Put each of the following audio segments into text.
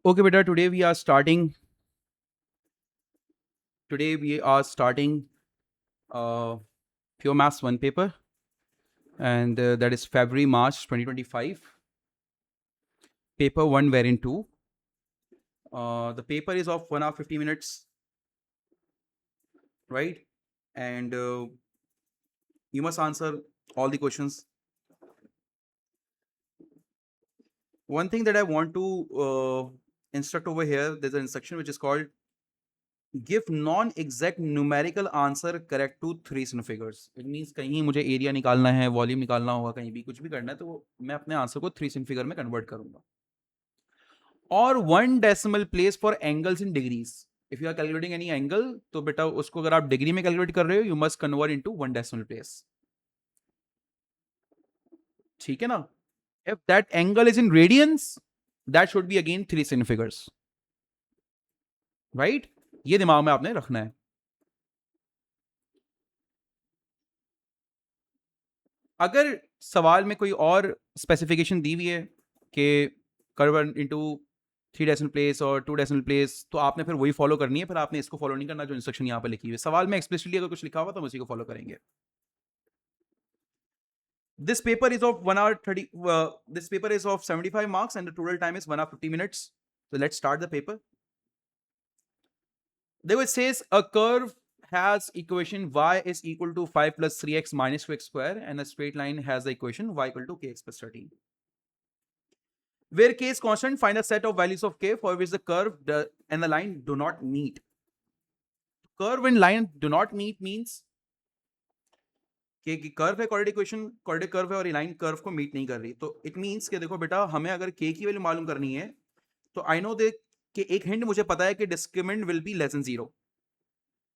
Okay, beta. Today we are starting uh, Pure Maths 1 paper, and that is February March 2025. Paper 1 variant 2. The paper is of 1 hour 50 minutes, right? And you must answer all the questions. One thing that I want to instruct over here, there's an instruction which is called give non-exact numerical answer correct to three sign figures. It means कहीं मुझे area निकालना है, volume निकालना होगा, कहीं भी कुछ भी करना है, तो मैं अपने आंसर को थ्री सिन फिगर में कन्वर्ट करूंगा. और one decimal place for angles in degrees. If you are calculating any angle, तो बेटा उसको अगर आप डिग्री में कैलकुलेट कर रहे हो, you must convert into one decimal place. ठीक है ना? If that angle is in radians, that should be again three sig figures. Right? ये दिमाग में आपने रखना है. अगर सवाल में कोई और स्पेसिफिकेशन दी हुई है कि convert into three decimal place और टू डेसिमल प्लेस, तो आपने फिर वही फॉलो करनी है. फिर आपने इसको फॉलो नहीं करना जो इंस्ट्रक्शन यहाँ पे लिखी हुई है. सवाल में एक्सप्लिसिटली अगर कुछ लिखा हुआ तो हम उसी को फॉलो करेंगे. This paper is of 1 hour 30. This paper is of 75 marks and the total time is 1 hour 50 minutes. So let's start the paper. There it says a curve has equation y is equal to 5 plus 3x minus 2x square, and a straight line has the equation y equal to kx plus 13. Where k is constant, find a set of values of k for which the curve and the line do not meet. Curve and line do not meet means कि curve है, quadratic equation quadratic curve है और ये line curve को meet नहीं कर रही. तो इट मींस कि देखो बेटा, हमें अगर के की वैल्यू मालूम करनी है, तो आई नो दे कि एक हिंट मुझे पता है कि discriminant will be less than zero.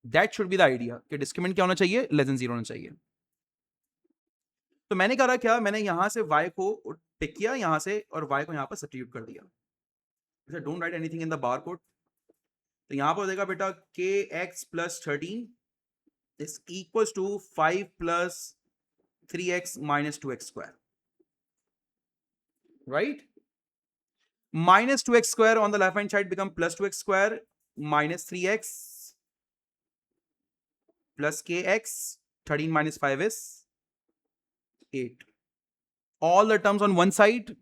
That should be the idea कि डिस्क्रिमिनेंट क्या होना चाहिए, लेस देन जीरो होना चाहिए. तो मैंने कहा क्या, मैंने यहां से y को पिक किया यहां से और y को यहां पर सब्स्टिट्यूट कर दिया. Don't write anything in the bar code. तो यहां पर हो जाएगा बेटा के x plus 13 is equals to 5 plus 3x minus 2x square. Right? Minus 2x square on the left hand side become plus 2x square minus 3x plus kx. 13 minus 5 is 8. All the terms on one side.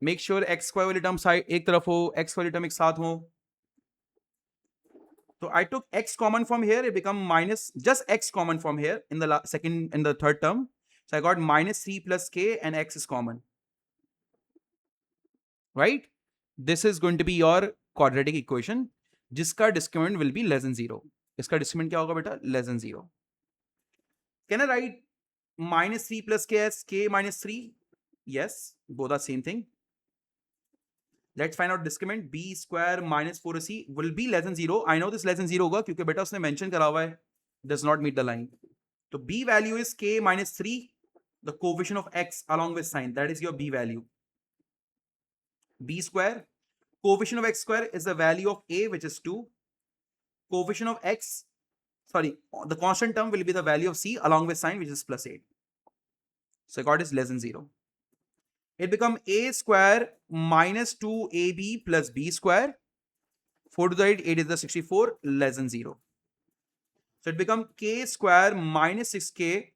Make sure x square वाली term side एक तरफ हो, x वाली term एक साथ हो. So I took x common from here, it become minus, just x common from here in the second and the third term. So I got minus 3 plus k and x is common. Right? This is going to be your quadratic equation जिसका discriminant will be less than 0. इसका discriminant क्या होगा बेटा? Less than 0. Can I write minus 3 plus k as k minus 3? Yes, both are same thing. Let's find out discriminant. B square minus 4c will be less than 0. I know this less than 0 होगा क्योंकि बेटा उसने mention करा हुआ है does not meet the line. तो b value is k minus 3, the coefficient of x along with sign. That is your b value. B square, coefficient of x square is the value of a, which is 2. Coefficient of x, sorry, the constant term will be the value of c along with sign, which is plus 8. So I got is less than 0. It become a square minus 2ab plus b square. 4 to the 8 is the 64, less than 0. So it become k square minus 6k,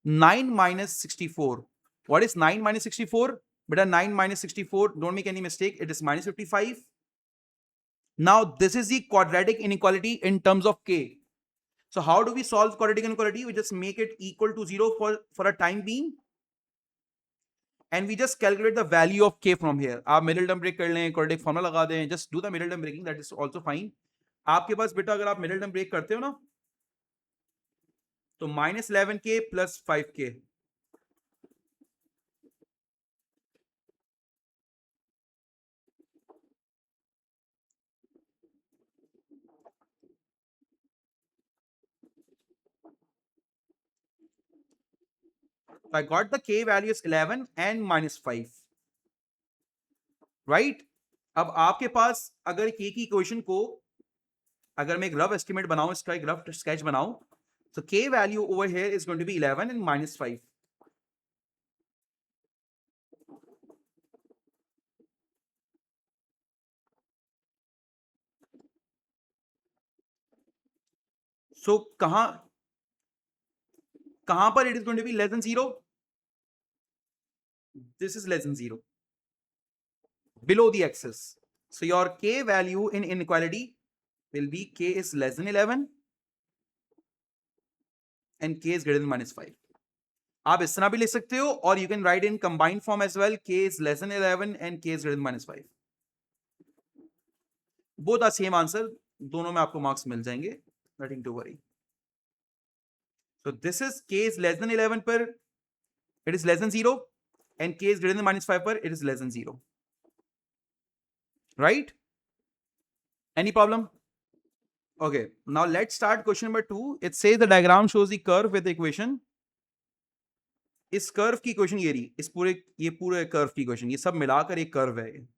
9 minus 64. What is 9 minus 64? Beta 9 minus 64, don't make any mistake, it is minus 55. Now this is the quadratic inequality in terms of k. So how do we solve quadratic inequality? We just make it equal to 0 for a time being. And we just calculate the value of k from here. आप middle term break कर लें, quadratic formula लगा दें, just do the middle term breaking, that is also fine. आपके पास बेटा अगर आप middle term break करते हो ना, तो minus 11k plus 5k. So I got the k value is 11 and minus 5. Right? अब आपके पास अगर k की इक्वेशन को अगर मैं एक रफ एस्टिमेट बनाऊं, इसका एक रफ स्केच बनाऊं, तो k value over here is going to be 11 and minus 5. So कहां पर it is going to be less than 0? This is less than 0, below the axis. So your k value in inequality will be k is less than 11 and k is greater than -5. आप इस तरह भी लिख सकते हो, और you can write in combined form as well, k is less than 11 and k is greater than -5. Both are same answer, दोनों में आपको मार्क्स मिल जाएंगे, nothing to worry. So this is k is less than 11 पर it is less than 0 and k is greater than -5 पर it is less than 0. Right? Any problem? Okay, now let's start question number 2. It says the diagram shows the curve with the equation. इस curve की equation ये रही, ये पूरे curve की equation, ये सब मिलाकर एक कर्व है,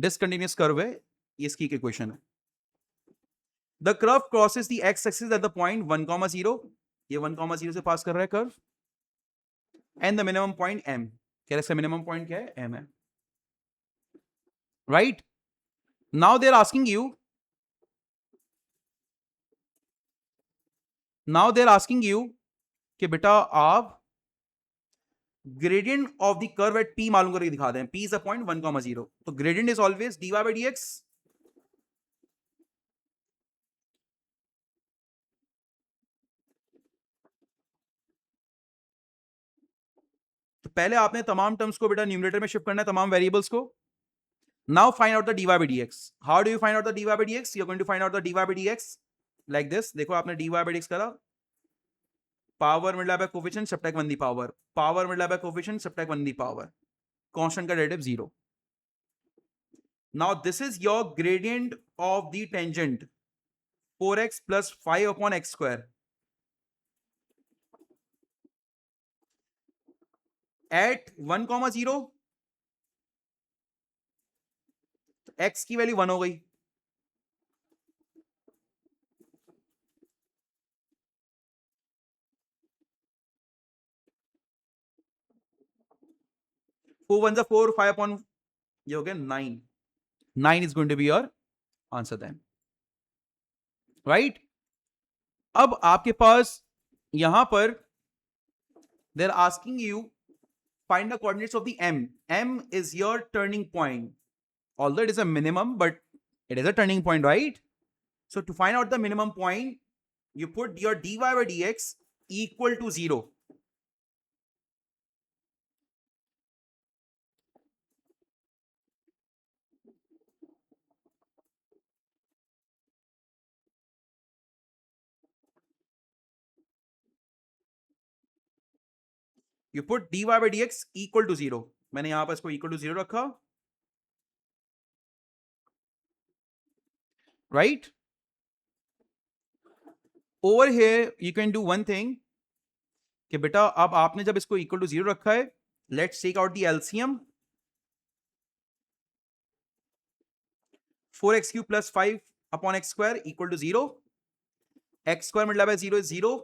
डिसकंटिन्यूअस कर्व है, ये इसकी इक्वेशन है. The curve crosses the x axis at the point 1,0, ये 1,0 से पास कर रहा है curve, and the minimum point m, कह रहे मिनिमम पॉइंट क्या है? m है. Right? Now they are asking you कि बेटा आप gradient of the curve at p मालूम करके दिखा दें. p इज अ पॉइंट 1,0, तो gradient is always dy by dx. तो पहले आपने तमाम टर्म्स को बेटा न्यूमरेटर में शिफ्ट करना है, तमाम वेरिएबल्स को. Now find out the dy by dx. How do you find out the dy by dx? You are going to find out the dy by dx like this. देखो आपने dy by dx करा, power मिला by coefficient subtract 1 the power, power मिला by coefficient subtract 1 the power, constant का derivative 0. Now this is your gradient of the tangent 4x plus 5 upon x square at 1,0. x की value 1 हो गई, four one जा 4, 5 upon ये हो गया 9. 9 is going to be your answer then. Right? अब आपके पास यहां पर they are asking you find the coordinates of the m. m is your turning point, although it is a minimum, but it is a turning point, right? So to find out the minimum point, you put your dy by dx equal to 0. You put dy by dx equal to 0. मैंने यहां पर इसको equal to 0 रखा. Right? Over here you can do one thing कि बेटा अब आपने जब इसको equal to 0 रखा है, let's take out the LCM. 4x cube plus 5 upon x square equal to 0. x square multiplied by 0 is 0.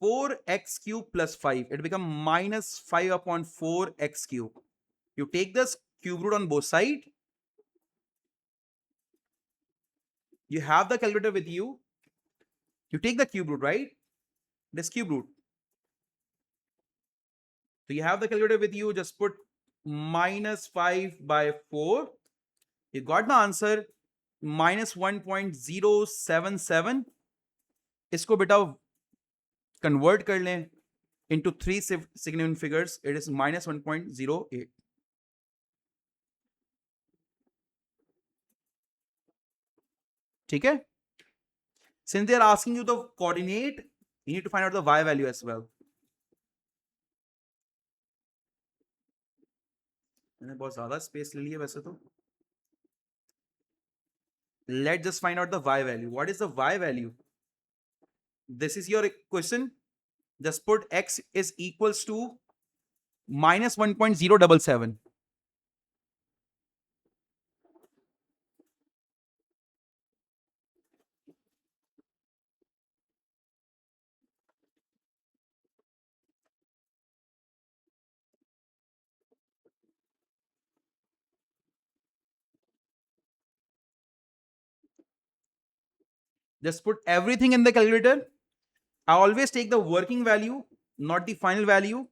4x cube plus 5, it become minus 5 upon 4x cube. You take this cube root on both sides. You have the calculator with you. You take the cube root, right? This cube root. So you have the calculator with you. Just put minus 5 by 4. You got the answer minus 1.077. इसको बेटा convert कर लें into 3 significant figures. It is minus 1.08. ठीक है? Since they are asking you the coordinate, you need to find out the y value as well. मैंने बहुत ज्यादा space ले लिया वैसे तो. Let's just find out the y value. What is the y value? This is your question. Just put x is equals to minus 1.077. Just put everything in the calculator. I always take the working value, not the final value.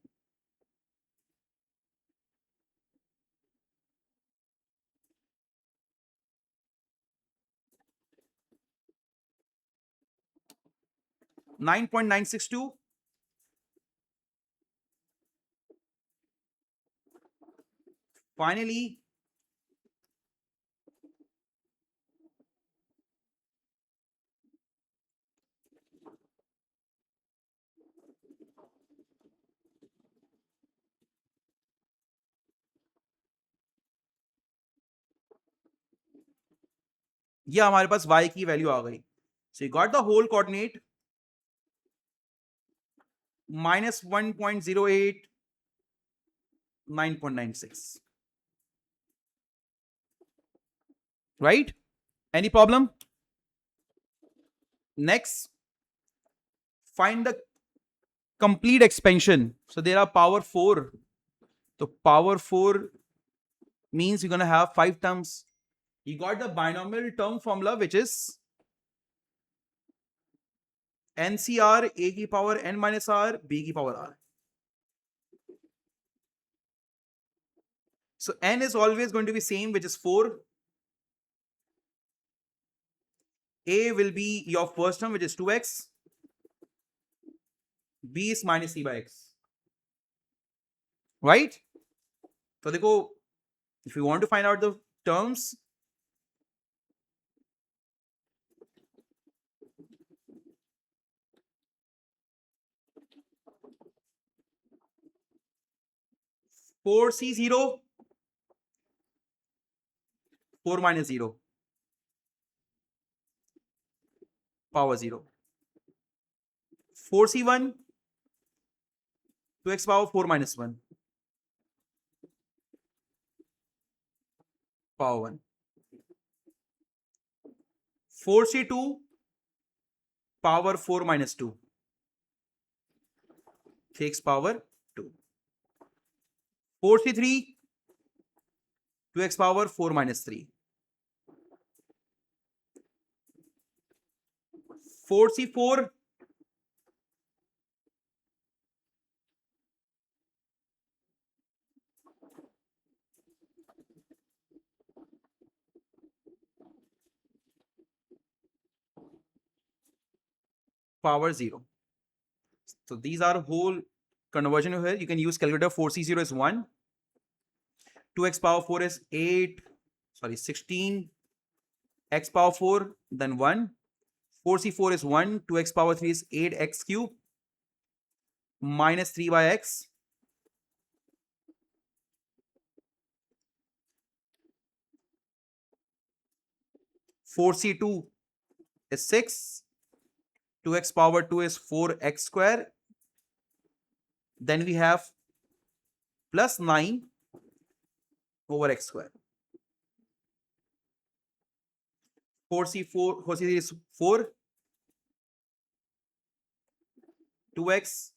$9.962. Finally, ये हमारे पास y की value आ गई. So you got the whole coordinate minus 1.08, 9.96. Right? Any problem? Next, find the complete expansion. So there are power 4. So power 4 means you're going to have 5 terms. You got the binomial term formula, which is NCR a की power n minus r, b की power r. So n is always going to be same, which is 4. A will be your first term, which is 2x. B is minus c by x. Right? So देखो, if you want to find out the terms, four c 0, 4 minus 0, power 0. 4c1, 2x power 4 minus 1, power 1. 4c2, power 4 minus 2, takes power 2. 4c3, 2x power 4 minus 3. 4c4, power 0. So these are whole conversion here. You can use calculator. 4c0 is 1. 2x power 4 is 16. X power 4, then 1. 4c4 is 1. 2x power 3 is 8x cube minus 3 by x. 4c2 is 6. 2x power 2 is 4x square. Then we have plus 9 over x square. 4c3 is 4. 2x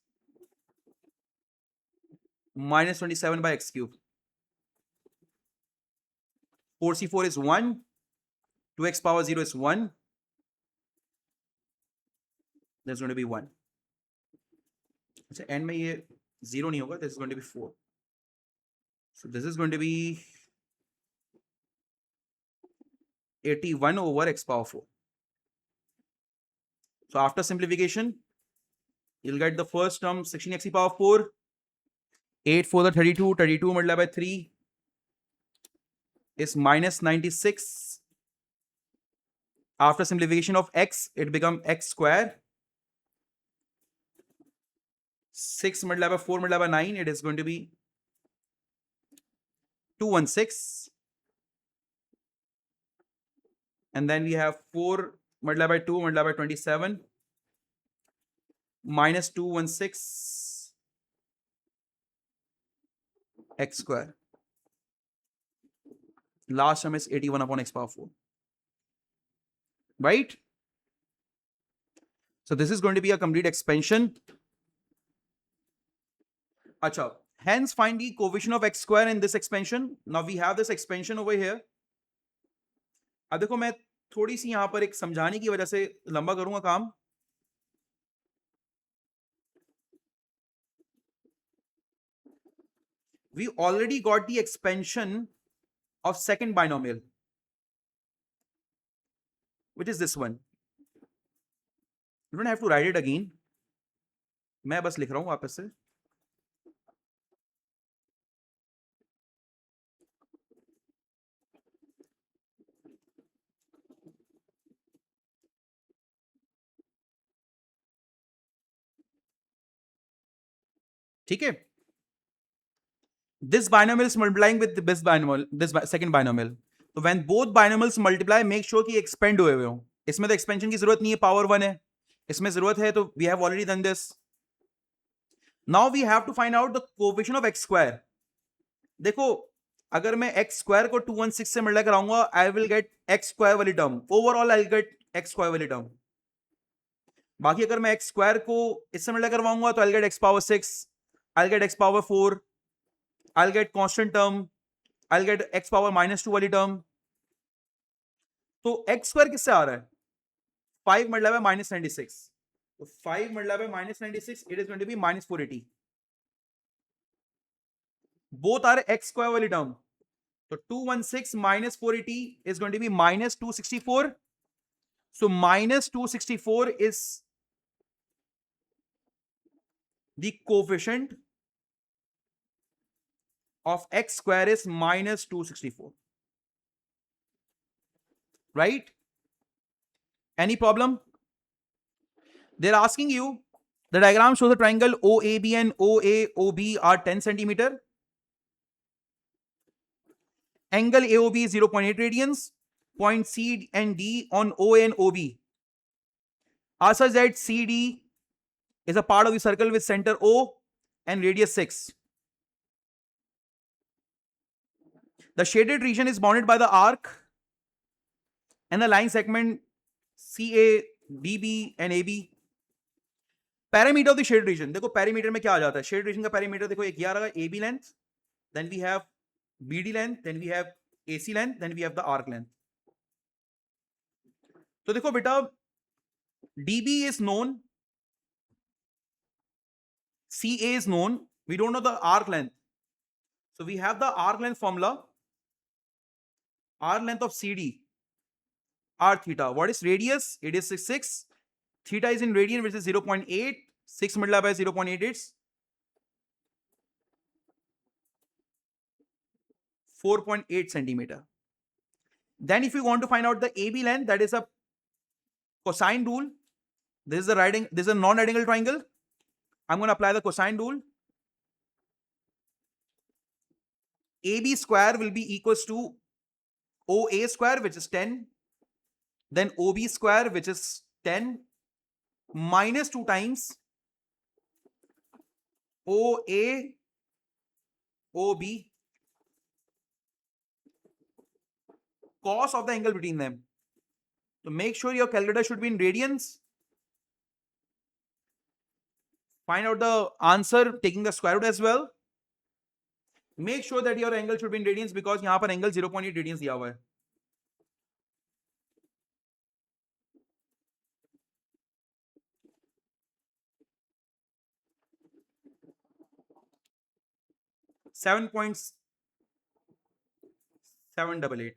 minus 27 by x cube. 4c4 is 1. 2x power 0 is 1. There's going to be 1. So end में ये 0 नहीं होगा. This is going to be 4. So this is going to be 81 over x power 4. So after simplification, you'll get the first term 16x to the power 4. 8 for the 32. 32 multiplied by 3 is minus 96. After simplification of x, it becomes x square. 6 multiplied by 4 multiplied by 9, it is going to be 216. And then we have 4 multiplied by 2 multiplied by 27 minus 216 x square. Last term is 81 upon x power 4. Right? So this is going to be a complete expansion. Acha. Hence find the coefficient of x square in this expansion. Now we have this expansion over here. अब देखो मैं थोड़ी सी यहां पर एक समझाने की वजह से लंबा करूंगा काम. We already got the expansion of second binomial, which is this one. You don't have to write it again. मैं बस लिख रहा हूं वापस से. ठीक है. This binomial is multiplying with this binomial, this second binomial. So when both binomials multiply, make sure कि expand हुए हो. इसमें तो expansion की जरूरत नहीं है, power 1 है. इसमें जरूरत है तो we have already done this. Now we have to find out the coefficient of x square. देखो, अगर मैं x square को 216 से मल्टीप्लाई कराऊंगा, I will get x square वाली term. Overall I'll get x square वाली टर्म. बाकी अगर मैं x square को इससे मल्टीप्लाई करवाऊंगा तो I'll get x power 6, I'll get x power 4, I'll get constant term, I'll get x power -2 वाली टर्म. तो x square किससे आ रहा है? 5 मल्टीप्लाई बाय -96. तो 5 multiply by -96, it is going to be -480. Both are x square वाली term. तो 216 -480 is going to be -264. So -264 is the coefficient of x square is -264. Right? Any problem? They're asking you, the diagram shows a triangle OAB and OAOB are 10 centimeter. Angle AOB is 0.8 radians. Point C and D on OA and OB are such that CD is a part of the circle with center O and radius 6. The shaded region is bounded by the arc and the line segment CA, DB and AB. Parameter of the shaded region. देखो parameter में क्या आ जाता है? Shaded region का parameter देखो एक ये आ रहा है AB length, then we have BD length, then we have AC length, then we have the arc length. तो देखो बेटा, DB is known, CA is known, we don't know the arc length. So we have the arc length formula. Arc length of CD, r theta. What is radius? It is 6. Theta is in radian, which is 0.8. 6 multiplied by 0.8 is 4.8 centimeter. Then if you want to find out the AB length, that is a cosine rule. This is a non-right angle triangle. I'm going to apply the cosine rule. AB square will be equals to OA square, which is 10. Then OB square, which is 10, minus 2 times OA OB, cos of the angle between them. So make sure your calculator should be in radians. Find out the answer taking the square root as well. Make sure that your angle should be in radians because यहाँ पर angle 0.8 radians दिया हुआ है. $7.788.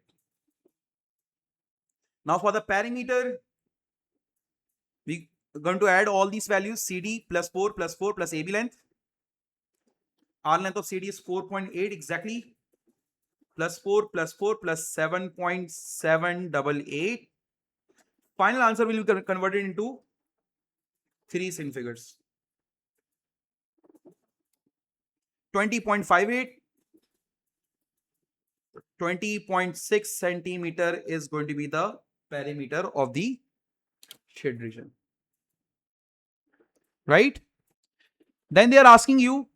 Now for the perimeter, we are going to add all these values: CD plus 4 plus 4 plus AB length. R length of CD is 4.8 exactly. Plus 4 plus 4 plus 7.788. Final answer will be converted into 3 sin figures. 20.58. 20.6 centimeter is going to be the perimeter of the shade region. Right? Then they are asking you,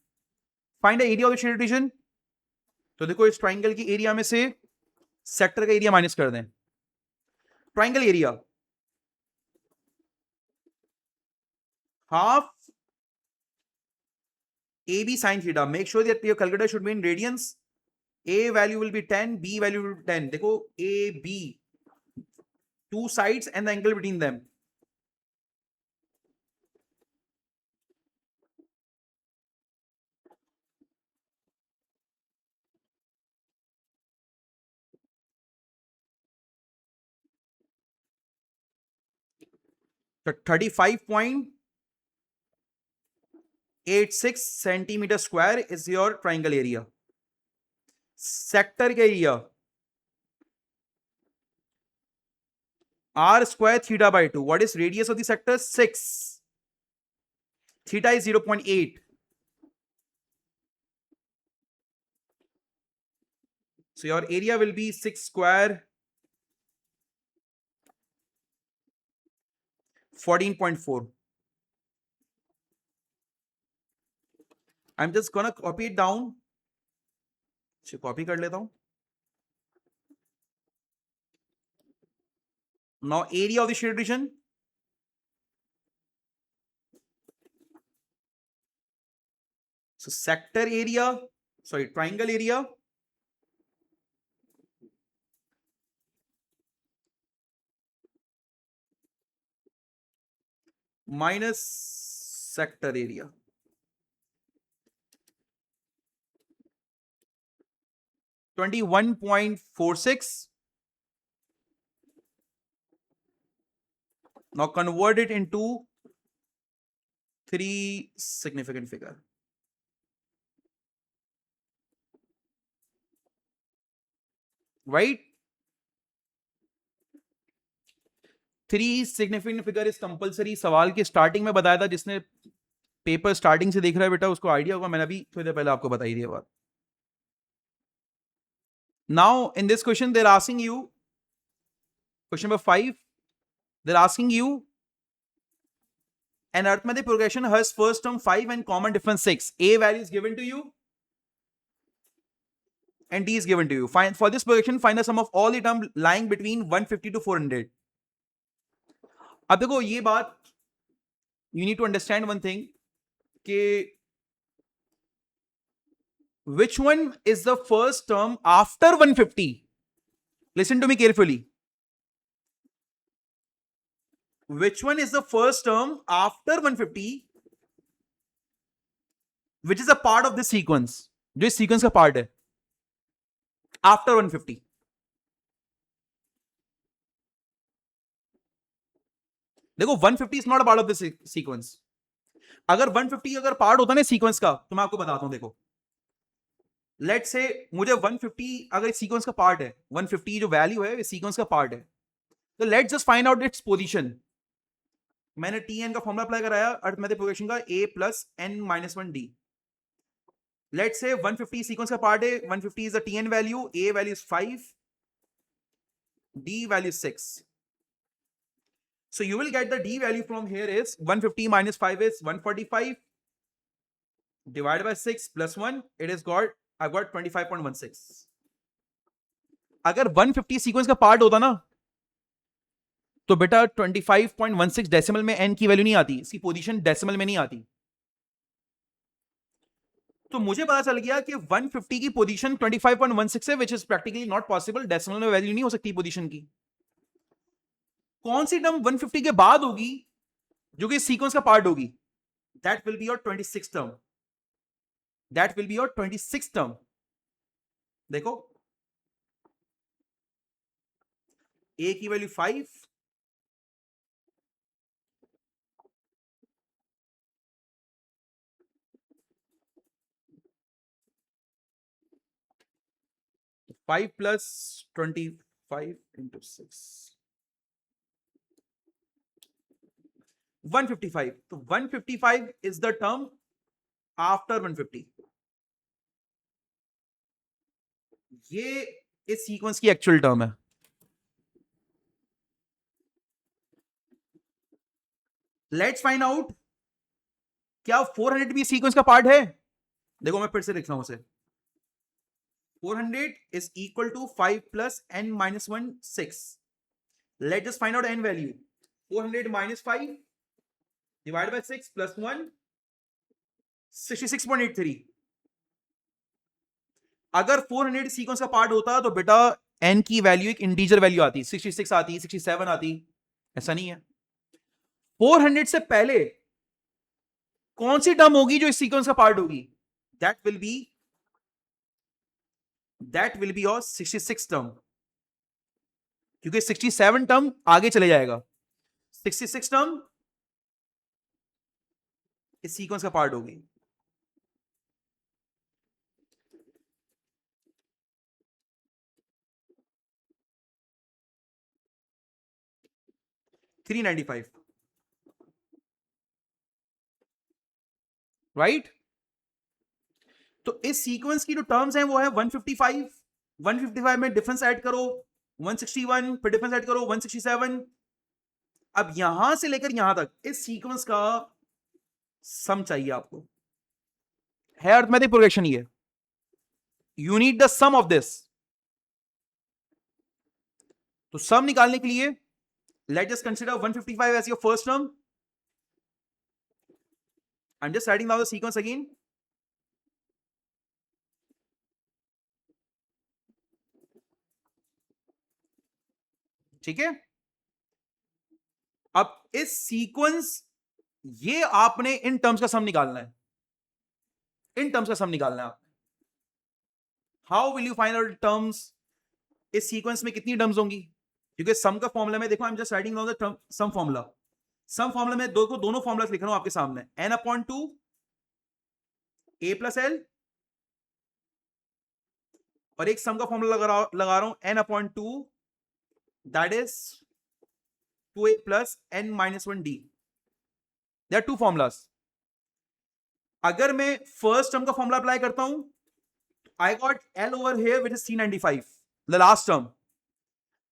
find the area of the shaded region. तो देखो इस triangle की area में से sector का area minus कर दें. Triangle area half AB sin theta. Make sure that your calculator should be in radians. A value will be 10, B value will be 10. देखो AB two sides and the angle between them. So 35.86 centimeter square is your triangle area. Sector area r square theta by 2. What is radius of the sector? 6. Theta is 0.8. So your area will be 6 square 14.4. I'm just gonna copy it down. So copy कर लेता हूं. Now area of the shaded region. So sector area, sorry, triangle area minus sector area. $21.46. Now convert it into 3 significant figure. Right? 3 significant figure is compulsory. सवाल के starting में बताया था, जिसने paper starting से देख रहा है बेटा उसको आइडिया होगा. मैंने अभी थोड़ी देर पहले आपको बताई थी बात. Now in this question they're asking you, question number 5, they're asking you an arithmetic progression has first term 5 and common difference 6. A value is given to you and D is given to you. Find for this progression, find the sum of all the terms lying between 150 to 400. अब देखो ये बात, you need to understand one thing कि which one is the first term after 150? Listen to me carefully. Which one is the first term after 150 which is a part of this sequence? जो इस sequence का part है after 150. देखो 150 is not a part of this sequence. अगर 150 अगर part होता ना sequence का, तो मैं आपको बताता हूं. देखो लेट्स से मुझे 150 अगर इस सीक्वेंस का पार्ट है, 150 जो वैल्यू है इस सीक्वेंस का पार्ट है, तो let's just find out its position. मैंने tn का फॉर्मूला अप्लाई कराया अरिथमेटिक प्रोग्रेशन का a plus n-1 d. Let's say 150 sequence का पार्ट है, 150 is the tn value, a value is 5, d value 6. So you will get the d value from here is 150 minus 5 is 145 divided by 6 plus 1, it is got, I've got 25.16. अगर 150 sequence का part होता ना तो बेटा 25.16 decimal में n की value नहीं आती, इसकी पोजीशन डेसिमल में नहीं आती. तो मुझे पता चल गया कि 150 की पोजीशन 25.16 है, which is practically not possible. Decimal में वैल्यू नहीं हो सकती पोजीशन की. कौन सी टर्म 150 के बाद होगी जो कि सीक्वेंस का पार्ट होगी? That will be your 26th term. That will be your 26th term. देखो a की वैल्यू 5, फाइव प्लस 25 इंटू 6 155. तो 155 इज द टर्म आफ्टर 150. ये इस सीक्वेंस की एक्चुअल टर्म है. लेट्स फाइंड आउट क्या 400 भी सीक्वेंस का पार्ट है. देखो मैं फिर से लिख रहा हूं उसे. 400 is equal to 5 plus n-1 6. Let's just find out n value. 400 minus 5 divided by 6 plus 1 66.83. अगर 400 सीक्वेंस का पार्ट होता तो बेटा n की वैल्यू एक इंटीजर वैल्यू आती, 66 आती, 67 आती, ऐसा नहीं है। 400 से पहले कौन सी टर्म होगी जो इस सीक्वेंस का पार्ट होगी? That will be your 66 term, क्योंकि 67 टर्म आगे चले जाएगा, 66 टर्म इस सीक्वेंस का पार्ट होगी। $395, राइट? तो इस सीक्वेंस की जो टर्म्स हैं वो है 155, 155 में डिफरेंस ऐड करो 161, फिर डिफरेंस ऐड करो 167। अब यहां से लेकर यहां तक इस सीक्वेंस का सम चाहिए आपको, है अर्थमेटिक प्रोग्रेशन ये। You need the sum of this. तो सम निकालने के लिए let us consider 155 as your first term. I am just writing down the sequence again. ठीक है, अब इस सीक्वेंस, ये आपने इन टर्म्स का सम निकालना है, इन टर्म्स का सम निकालना है आपने। How will you find out terms? इस सीक्वेंस में कितनी टर्म्स होंगी? क्योंकि सम का फॉर्मूला में देखो, I am just writing down the sum formula. Sum formula में दोनों फॉर्मूला लिख रहा हूं आपके सामने, n/2 a + l, और एक सम का फॉर्मूला लगा रहा हूं n/2 that is 2a + n-1d। There are two formulas. अगर मैं फर्स्ट टर्म का फॉर्मूला अप्लाई करता हूं, I got L over here which is 395, the last term.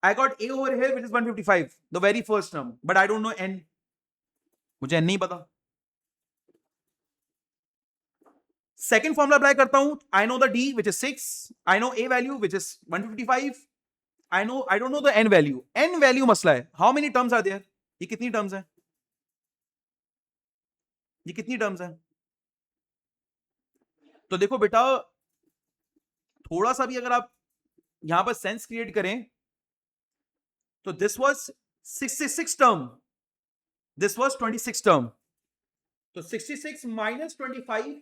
I got A over here which is 155, the very first term, but I don't know N. मुझे N नहीं पता। Second formula apply करता हूं, I know the D which is 6, I know A value which is 155, I don't know the N value. N value मसला है। How many terms are there? ये कितनी terms हैं? ये कितनी terms हैं? तो देखो बेटा, थोड़ा सा भी अगर आप यहां पर सेंस क्रिएट करें, तो this was 66 term, this was 26 term, तो 66 minus 25,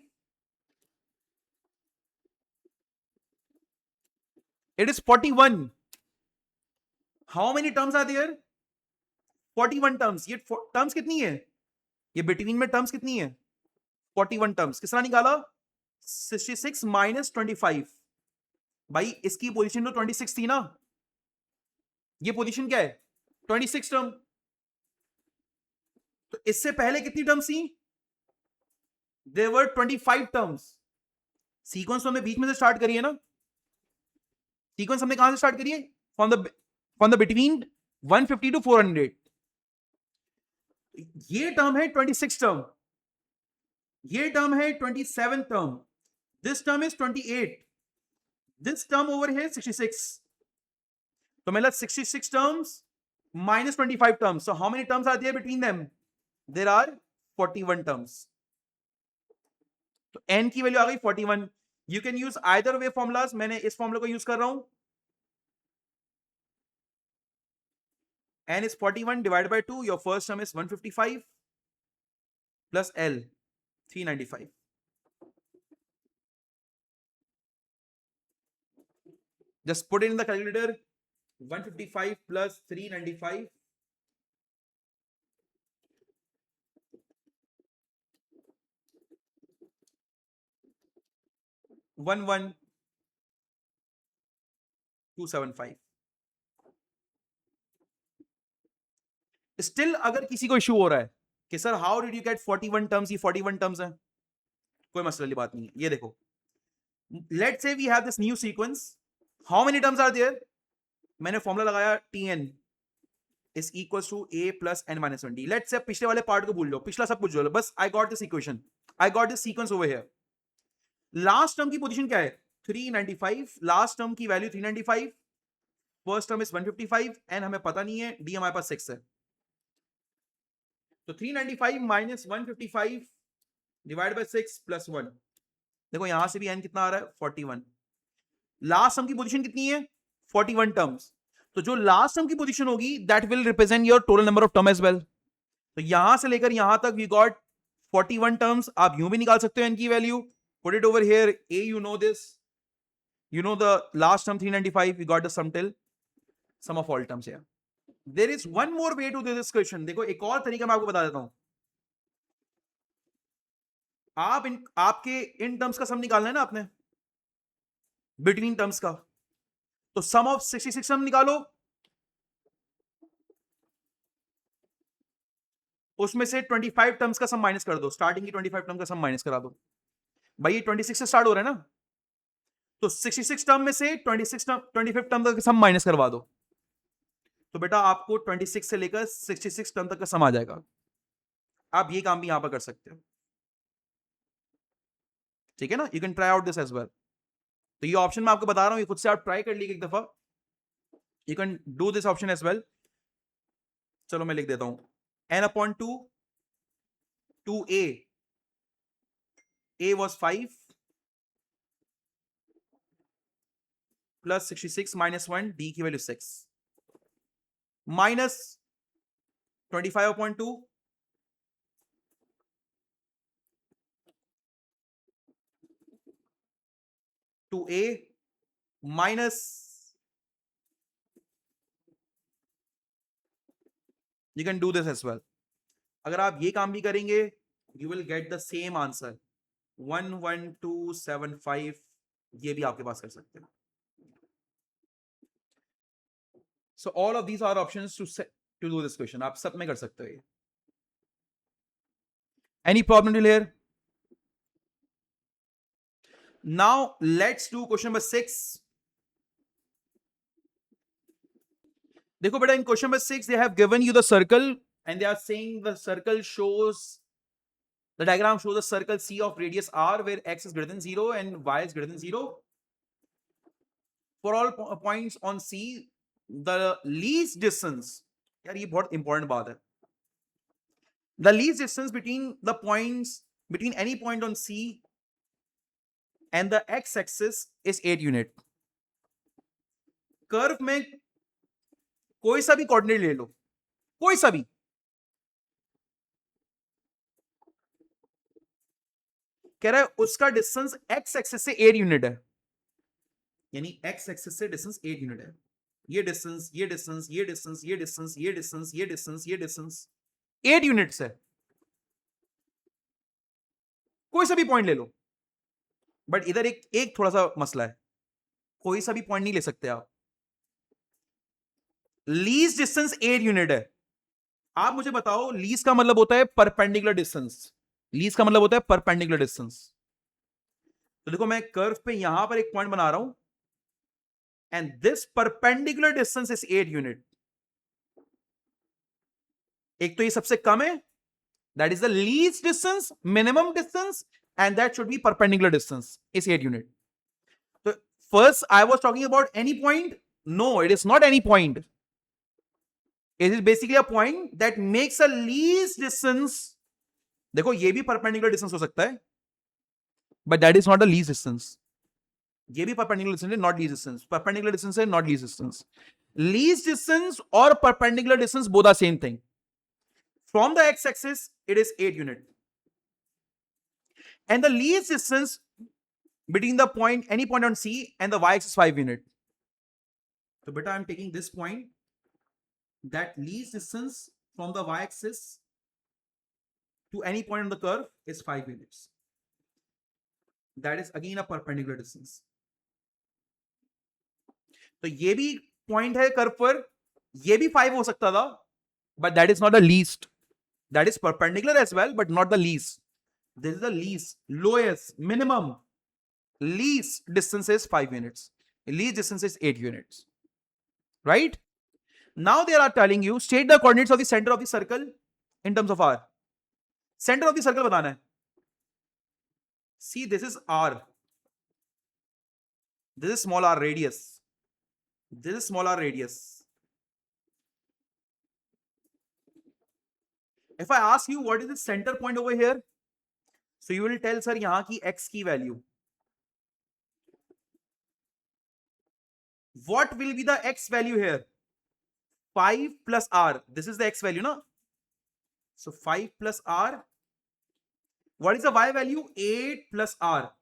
it is 41. How many terms are there? 41 terms. ये टर्म्स कितनी है? ये बिटवीन में टर्म्स कितनी है? 41 टर्म्स। किस तरह निकाला? 66 minus 25। भाई इसकी पोजीशन तो 26 थी ना, ये पोजीशन क्या है? 26 टर्म। तो इससे पहले कितनी टर्म्स थी? There were 25 terms. सीक्वेंस हमने बीच में से स्टार्ट करी है ना, सीक्वेंस हमने कहां से स्टार्ट करी है? From the between 150 to 400। ये टर्म है 26 टर्म, ये टर्म है 27 term, this term is 28, this term over है 66। तो मतलब 66 terms minus 25 terms. So how many terms are there between them? There are 41 terms. तो n की वैल्यू आ गई 41। You can use either way formulas, मैंने इस फॉर्मूला को यूज कर रहा हूं। n is 41 divided by 2, your first term is 155 plus l 395। just put it in the calculator, 155 plus 395, one one 275। Still अगर किसी को इश्यू हो रहा है कि sir how did you get 41 terms, ये 41 टर्म्स हैं, कोई मसले वाली बात नहीं है। ये देखो, let's say we have this new sequence, how many terms are there? मैंने फॉर्मूला लगाया tn is equals to a plus n-1d। Let's say पिछले वाले पार्ट को भूल लो, पिछला सब कुछ भूल लो, बस I got this equation, I got this sequence over here. Last term की पोजीशन क्या है? 395। लास्ट टर्म की value 395, first term is 155, n हमें पता नहीं है, डी हमारे पास 6 है। तो 395 माइनस 155 डिवाइड बाय 6 प्लस 1। देखो यहां से भी एन कितना आ रहा है? 41। लास्ट टर्म की पोजीशन कितनी है? 41 टर्म्स, तो जो लास्ट टर्म की पोजीशन होगी that will represent your total number of term as well. तो यहां से लेकर यहां तक वी गॉट 41 टर्म्स। आप यूं भी निकाल सकते हो इनकी value, put it over here, A you know this, you know the last term 395, we got the sum till sum of all terms here. There is one more way to do this question. देखो एक और तरीका मैं आपको बता देता हूं। आपके इन टर्म्स का सम निकालना है ना आपने, बिटवीन टर्म्स का, तो सम ऑफ 66 टर्म निकालो, उसमें से 25 टर्म्स का सम माइनस कर दो, स्टार्टिंग की 25 टर्म का सम माइनस करा दो। भाई ये 26 से स्टार्ट हो रहा है ना, तो 66 टर्म में से 25 टर्म का सम माइनस करवा दो, तो बेटा आपको 26 से लेकर 66 टर्म तक का सम आ जाएगा। आप ये काम भी यहां पर कर सकते हो, ठीक है ना। You can try out this as well. तो ये ऑप्शन मैं आपको बता रहा हूं, ये खुद से आप ट्राई कर लीजिए एक दफा, you can do this option as well. चलो मैं लिख देता हूं, n/2 two a was 5 plus 66 minus 1, d की value 6, minus 25/2 to a minus, you can do this as well। अगर आप ये काम भी करेंगे you will get the same answer 11275, ये भी आपके पास कर सकते हैं। So all of these are options to do this question, आप सब में कर सकते हो ये। Any problem till here? Now let's do question number 6। देखो बेटा, in question number 6 they have given you the circle and they are saying the circle shows, the diagram shows a circle C of radius r where x is greater than 0 and y is greater than 0. For all points on C, the least distance, यार ये बहुत important बात है, the least distance between the points, between any point on C and the x axis is 8 unit। Curve में कोई सा भी coordinate ले लो, कोई सा भी, कह रहा है उसका डिस्टेंस एक्स एक्सिस से 8 यूनिट है, यानी एक्स एक्सिस से डिस्टेंस 8 यूनिट है। ये डिस्टेंस, ये डिस्टेंस, ये डिस्टेंस, ये डिस्टेंस, ये डिस्टेंस, ये डिस्टेंस, ये डिस्टेंस 8 यूनिट्स है। कोई सा भी पॉइंट ले लो, बट इधर एक थोड़ा सा मसला है, कोई सा भी पॉइंट नहीं ले सकते आप। लीस्ट डिस्टेंस 8 यूनिट है। आप मुझे बताओ, लीस्ट का मतलब होता है परपेंडिकुलर डिस्टेंस, लीस्ट का मतलब होता है परपेंडिकुलर डिस्टेंस। तो देखो मैं कर्व पे यहां पर एक पॉइंट बना रहा हूं and this perpendicular distance is 8 unit. एक तो ये सबसे कम है, that is the least distance, minimum distance, and that should be perpendicular distance is 8 unit। So first I was talking about any point, no it is not any point, it is basically a point that makes a least distance। देखो ये भी perpendicular distance हो सकता है, but that is not the least distance। ये भी perpendicular distance है, not least distance, perpendicular distance है, not least distance। least distance और perpendicular distance both are same thing। from the x axis it is 8 unit and the least distance between the point, any point on C and the y axis 5 unit। So beta I'm taking this point, that least distance from the y axis to any point on the curve is 5 units। That is again a perpendicular distance। तो ये भी point है curve पर, ये भी 5 हो सकता था, but that is not the least, that is perpendicular as well but not the least। This is the least, lowest, minimum, least distance is 5 units, least distance is 8 units, right? Now they are telling you state the coordinates of the center of the circle in terms of r। center of the circle बताना है। See this is r, this is small r radius, this is small r radius। if I ask you what is the center point over here, so you will tell sir यहां की x की value, what will be the x value here? 5 plus r. This is the x value, no? So 5 plus r. What is the y value? 8 plus r.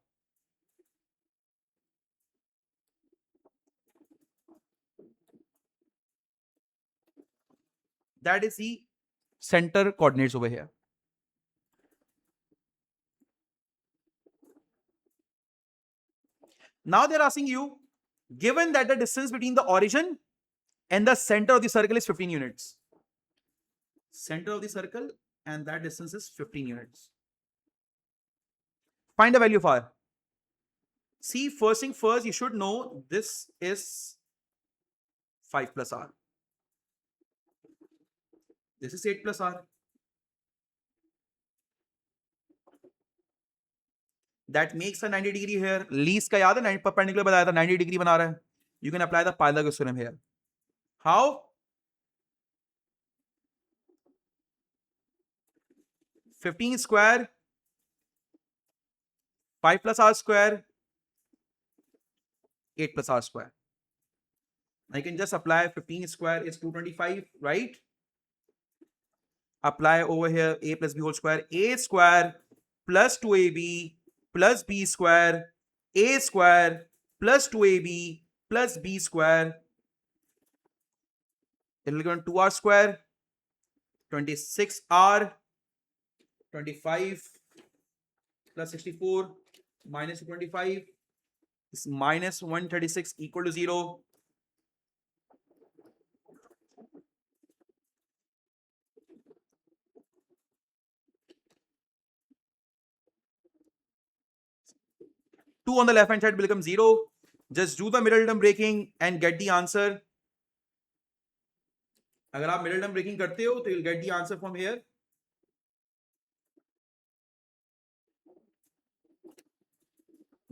That is the center coordinates over here. Now they're asking you, given that the distance between the origin and the center of the circle is 15 units. Center of the circle and that distance is 15 units. Find the value of r. See, first thing first, you should know this is 5 plus r. This is 8 plus r. That makes a 90 degree here. Least का याद है 90 perpendicular बताया था 90 degree बना रहा है. You can apply the Pythagoras theorem here. How? 15 square 5 plus r square 8 plus r square. I can just apply 15 square is 225, right? Apply over here a plus b whole square. A square plus 2ab plus b square. A square plus 2ab plus b square. It will give 2r square. 26r. 25 plus 64 minus 25 is minus 136 equal to 0. Two on the left hand side will become 0. Just do the middle term breaking and get the answer. अगर आप middle term breaking करते हो तो you'll get the answer from here.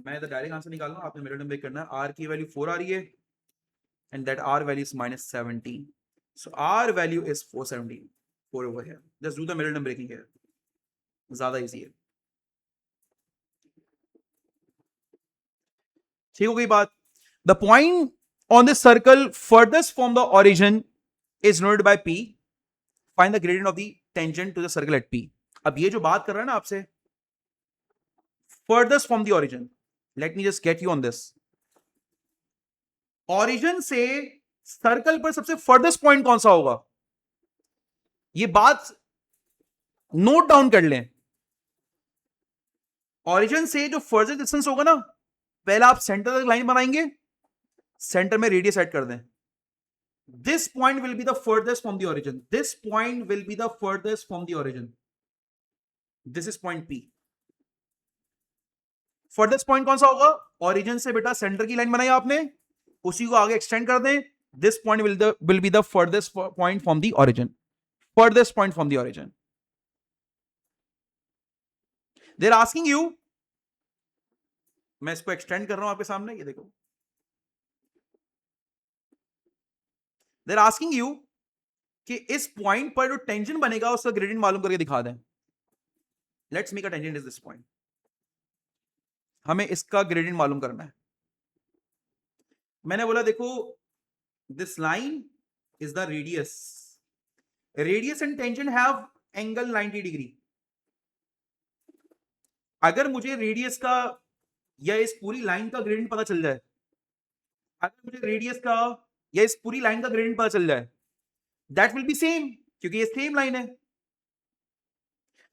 मैं तो direct answer निकाल रहा हूं, आपने मिडल टर्म ब्रेक करना है. r की वैल्यू 4 आ रही है and that r value is minus 17. So r value is 417. 4 over here. Just do the middle term breaking here. ज्यादा इजी है. ठीक हो गई बात. The point on this circle furthest from the origin is denoted by p. Find the gradient of the tangent to the circle at p. अब ये जो बात कर रहा है ना आपसे, furthest from the origin. Let me just get you on this. Origin से सर्कल पर सबसे फर्देस्ट पॉइंट कौन सा होगा? ये बात नोट डाउन कर लें. ऑरिजिन से जो फर्देस्ट डिस्टेंस होगा ना, पहले आप सेंटर तक लाइन बनाएंगे, सेंटर में रेडियस ऐड कर दें. This point will be the furthest from the origin. This point will be the furthest from the origin. This is point P. Farthest point कौन सा होगा? ऑरिजिन से बेटा सेंटर की लाइन बनाई आपने, उसी को आगे एक्सटेंड कर दें. This point will be the farthest point from the origin. Farthest point from the origin. They are asking you, मैं इसको एक्सटेंड कर रहा हूं आपके सामने, ये देखो. दे आर आस्किंग यू कि इस पॉइंट पर जो टेंजेंट बनेगा उसका ग्रेडियंट मालूम करके दिखा दें. Let's make a tangent is this point. हमें इसका ग्रेडियंट मालूम करना है. मैंने बोला देखो, this line is the radius. Radius and tangent have angle 90 degree. अगर मुझे रेडियस का या इस पूरी लाइन का ग्रेडियंट पता चल जाए, अगर मुझे रेडियस का या इस पूरी लाइन का ग्रेडियंट पता चल जाए, दैट विल बी सेम, क्योंकि ये सेम लाइन है.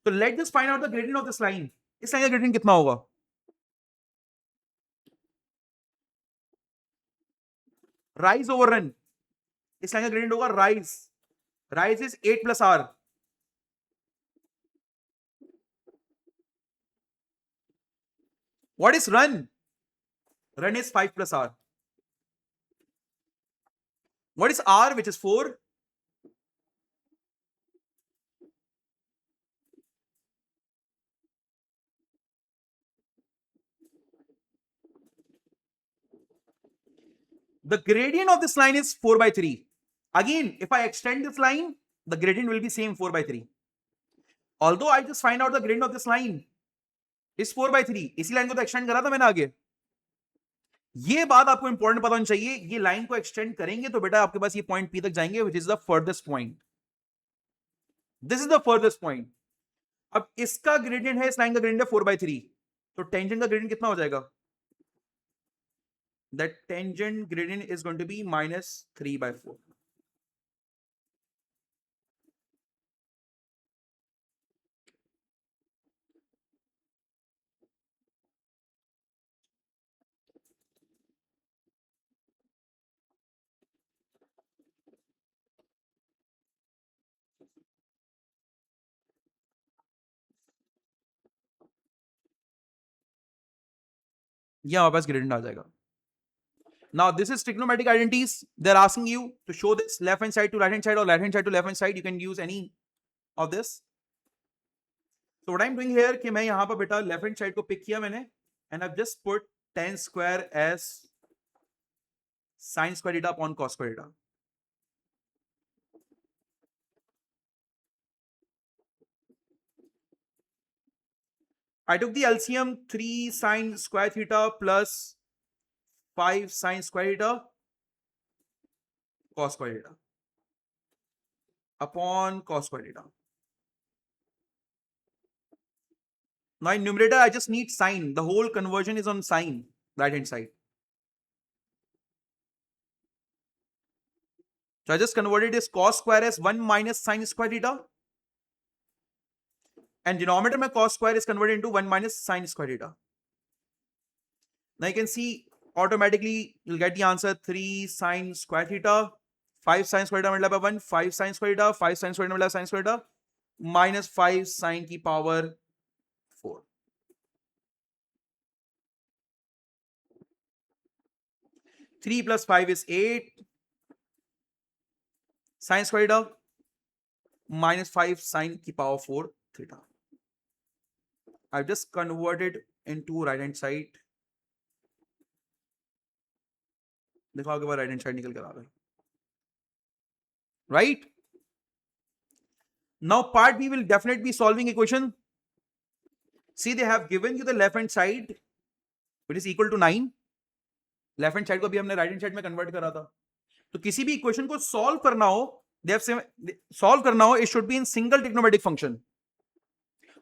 तो let just find out the gradient of this line. इस लाइन का ग्रेडियंट कितना होगा? Rise over run. इस लाइन का ग्रेडियंट होगा rise. Rise is 8 plus r. What is run? Run is 5 plus r. What is r, which is 4? The gradient of this line is 4 by 3. Again, if I extend this line, the gradient will be same 4 by 3. Although I just find out the gradient of this line is 4 by 3. इसी line को तो extend करा था मैंने आगे. ये बात आपको इंपॉर्टेंट पता होनी चाहिए, ये लाइन को एक्सटेंड करेंगे तो बेटा आपके पास ये पॉइंट पी तक जाएंगे, which is the farthest point, this is the farthest point. अब इसका ग्रेडियंट है, इस लाइन का ग्रेडियंट है 4/3, तो टेंजेंट का ग्रेडियंट कितना हो जाएगा? That tangent gradient is going to be -3/4। ये हमारे पास ग्रेडियंट आ जाएगा। Now this is trigonometric identities. They're asking you to show this left hand side to right hand side or right hand side to left hand side. You can use any of this. So what I'm doing here कि मैं यहाँ पर बेटा left hand side को pick किया मैंने, and I've just put tan square as sin square theta upon cos square theta. I took the LCM 3 sin square theta plus 5 sin square theta cos square theta upon cos square theta. Now in numerator, I just need sine. The whole conversion is on sine, right hand side. So I just converted this cos square as 1 minus sin square theta. And denominator mein cos square is converted into 1 minus sin square theta. Now you can see automatically you'll get the answer 3 sin square theta, 5 sin square theta multiplied by 1, 5 sin square theta, 5 sin square theta multiplied by sin square theta, minus 5 sin की power 4. Three plus 5 is 8 sin square theta minus 5 sin की power 4 theta. I've just converted into right hand side. देखो आपके पास right hand side निकल कर आ गई, right? Now part B will definitely be solving equation. See, they have given you the left hand side which is equal to 9. Left hand side को भी हमने right hand side में convert करा था। तो किसी भी इक्वेशन को सॉल्व करना हो, it should be in single trigonometric function.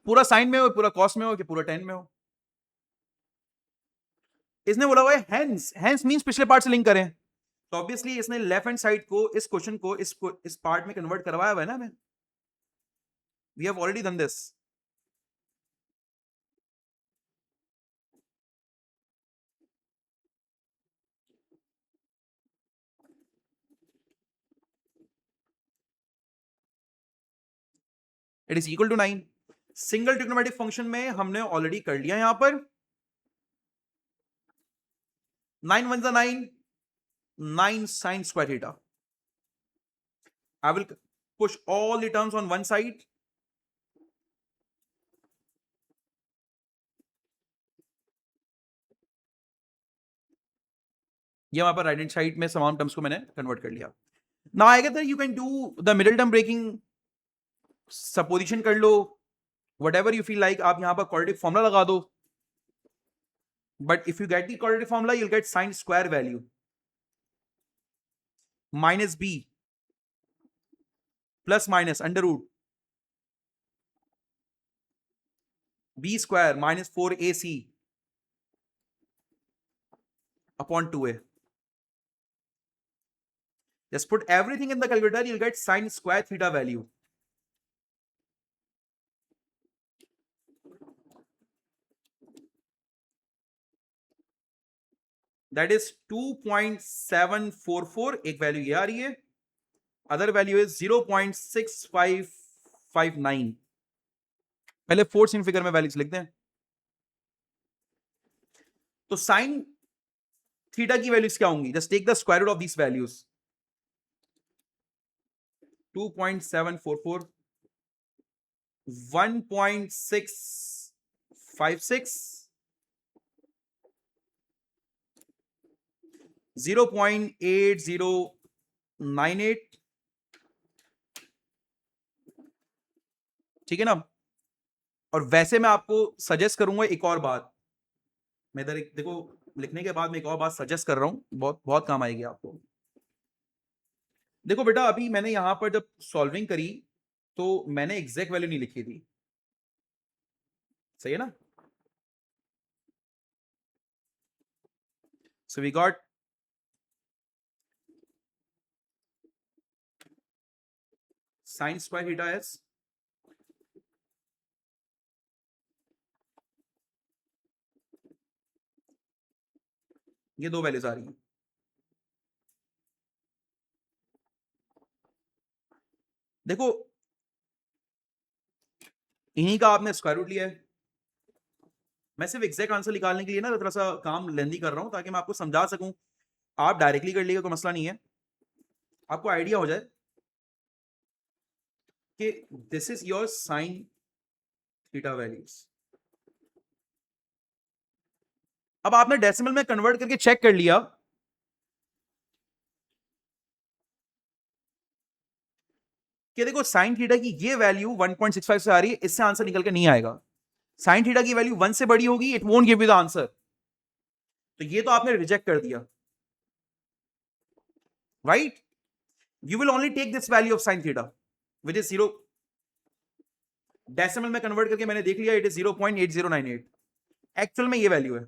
पूरा साइन में हो, पूरा कॉस में हो, कि पूरा टेन में हो। इसने बोला हुआ है हेंस मींस पिछले पार्ट से लिंक करें, तो ऑब्वियसली इसने लेफ्ट हैंड साइड को इस क्वेश्चन को इस पार्ट में कन्वर्ट करवाया हुआ है ना। हमें we have already done this. It is equal to 9। Single trigonometric function में हमने ऑलरेडी कर लिया यहां पर। 9 1 9, 9 sin square theta. I will push all the terms on one side. ये वहां पर राइट हैंड साइड में समान टर्म्स को मैंने कन्वर्ट कर लिया। Now I get that you can do the middle term breaking, supposition कर लो, whatever you feel like। आप यहां पर क्वाड्रेटिक फॉर्मूला लगा दो, but if you get the quadratic formula you'll get sin square value minus b plus minus under root b square minus 4ac upon 2a. Just put everything in the calculator, you'll get sin square theta value. That is 2.744, एक value ये आ रही है, other value is 0.6559। पहले fourth in figure में values लिखते हैं। तो sine theta की वैल्यूज क्या होंगी? Just take the square root of these values. 2.744, 1.656, 0.8098, ठीक है ना। और वैसे मैं आपको सजेस्ट करूंगा एक और बात, मैं इधर देखो लिखने के बाद मैं एक और बात सजेस्ट कर रहा हूं, बहुत बहुत काम आएगी आपको। देखो बेटा, अभी मैंने यहां पर जब सॉल्विंग करी तो मैंने एग्जैक्ट वैल्यू नहीं लिखी थी, सही है ना? So we got sine square theta s, ये दो वैल्यूज आ रही हैं। देखो इन्हीं का आपने स्क्वायर रूट लिया है। मैं सिर्फ एग्जैक्ट आंसर निकालने के लिए ना थोड़ा सा काम लेंदी कर रहा हूं ताकि मैं आपको समझा सकूं। आप डायरेक्टली कर लीजिएगा, कोई मसला नहीं है, आपको आइडिया हो जाए कि this is your sine theta values. अब आपने डेसिमल में कन्वर्ट करके चेक कर लिया कि देखो साइन थीटा की ये वैल्यू 1.65 से आ रही है, इससे आंसर निकल के नहीं आएगा। साइन थीटा की वैल्यू 1 से बड़ी होगी, it won't give you the answer. तो ये तो आपने रिजेक्ट कर दिया, right? You will only take this value of sine theta which is 0। Decimal में कन्वर्ट करके मैंने देख लिया, इट इज 0.8098। एक्चुअल में ये वैल्यू है,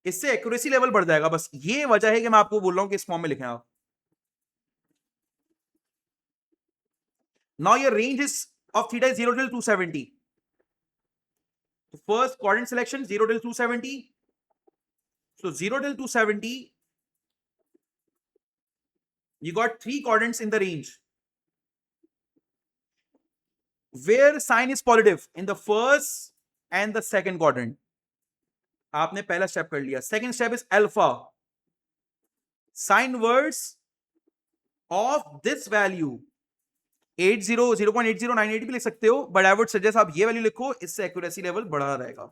इससे एक्यूरेसी लेवल बढ़ जाएगा। बस ये वजह है कि मैं आपको बोल रहा हूं कि इस फॉर्म में लिखें आप। Now your range is of theta is 0 till 270। First quadrant selection 0 till 270. So 0 till 270, you got three quadrants in the range where sign is positive in the first and the second quadrant. आपने पहला step कर लिया। Second step is alpha, sine words of this value 0.8098 भी लिख सकते हो, but I would suggest आप ये वैल्यू लिखो, इससे एक्यूरेसी लेवल बढ़ा रहेगा,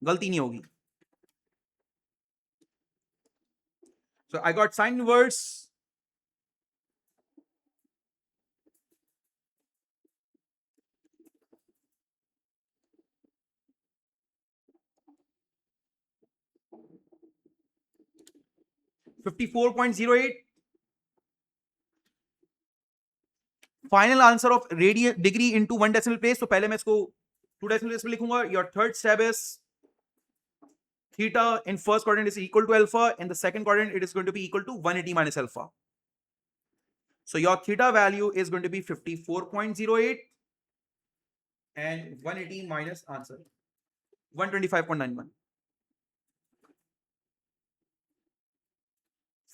गलती नहीं होगी। So I got sign words 54.08। Final answer of radian degree into one decimal place, तो पहले मैं इसको टू डेसिमल प्लेस में लिखूंगा। Your third step is theta in first quadrant is equal to alpha, in the second quadrant it is going to be equal to 180 minus alpha. So your theta value is going to be 54.08 and 180 minus answer 125.91,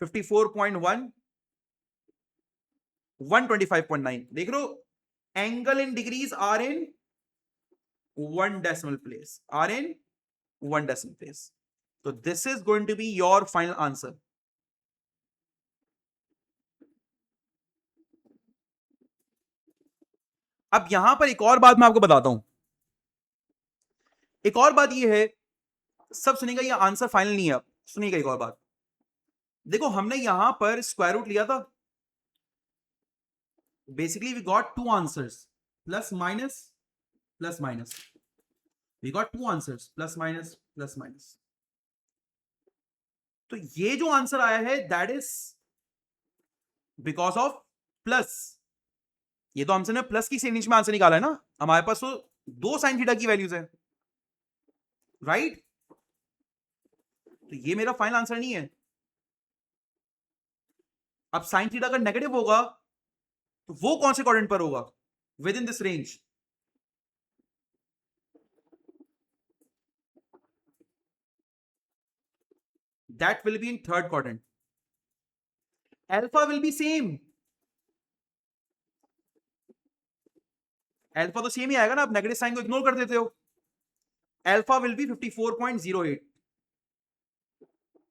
54.1 125.9। देख लो, angle in degrees are in one decimal place, are in one decimal place. तो this is going to be your final answer. अब यहां पर एक और बात मैं आपको बताता हूं, एक और बात ये है, सब सुनेगा, ये आंसर फाइनल नहीं है। अब सुनिएगा एक और बात, देखो हमने यहां पर स्क्वायर रूट लिया था, basically we got two answers, plus minus plus minus. We got two answers, plus minus plus minus. तो ये जो आंसर आया है that is because of plus. ये तो हमसे प्लस की रेंज में आंसर निकाला है ना, हमारे पास तो दो साइन थीटा की वैल्यूज है, राइट? तो ये मेरा फाइनल आंसर नहीं है। अब साइन थीटा अगर नेगेटिव होगा तो वो कौन से क्वाड्रेंट पर होगा with in this range? That will be in third quadrant. Alpha will be same, alpha तो सेम ही आएगा ना, आप नेगेटिव साइन को इग्नोर कर देते हो। Alpha will be 54.08,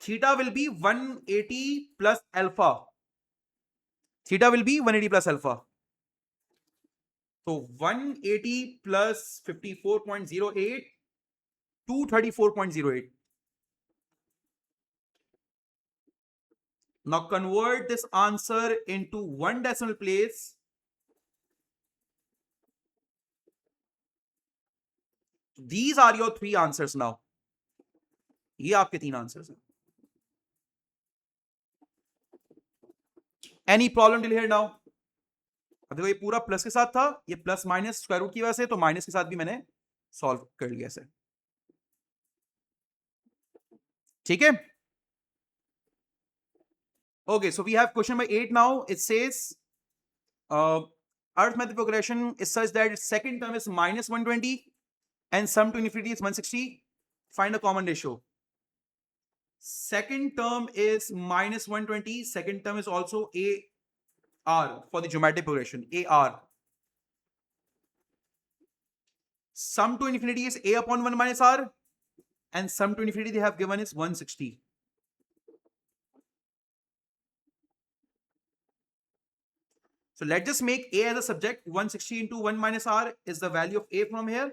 theta will be 180 plus alpha, theta will be 180 plus alpha. तो 180 plus 54.08 234.08। Now convert this answer into one decimal place. These are your three answers now. ये आपके 3 answers हैं. Any problem till here now? अब देखो ये पूरा plus के साथ था, ये प्लस माइनस स्क्वायर रूट की वजह से, तो माइनस के साथ भी मैंने सॉल्व कर लिया ऐसे. ठीक है. Okay, so we have question number 8 now. It says arithmetic progression is such that its second term is minus 120 and sum to infinity is 160. Find a common ratio. Second term is minus 120. Second term is also AR for the geometric progression. AR. Sum to infinity is A upon 1 minus R, and sum to infinity they have given is 160. So let's just make A as a subject. 160 into 1 minus R is the value of A from here.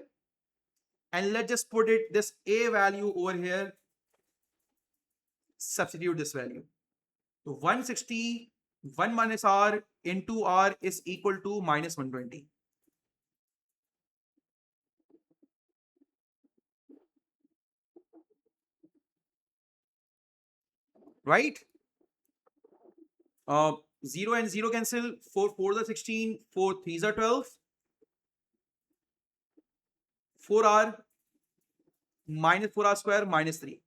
And let's just put it this A value over here. Substitute this value. So 160, 1 minus R into R is equal to minus 120. Right? 0 and 0 cancel. 4 4 are 16. 4 3s are 12. 4R minus 4R square minus 3.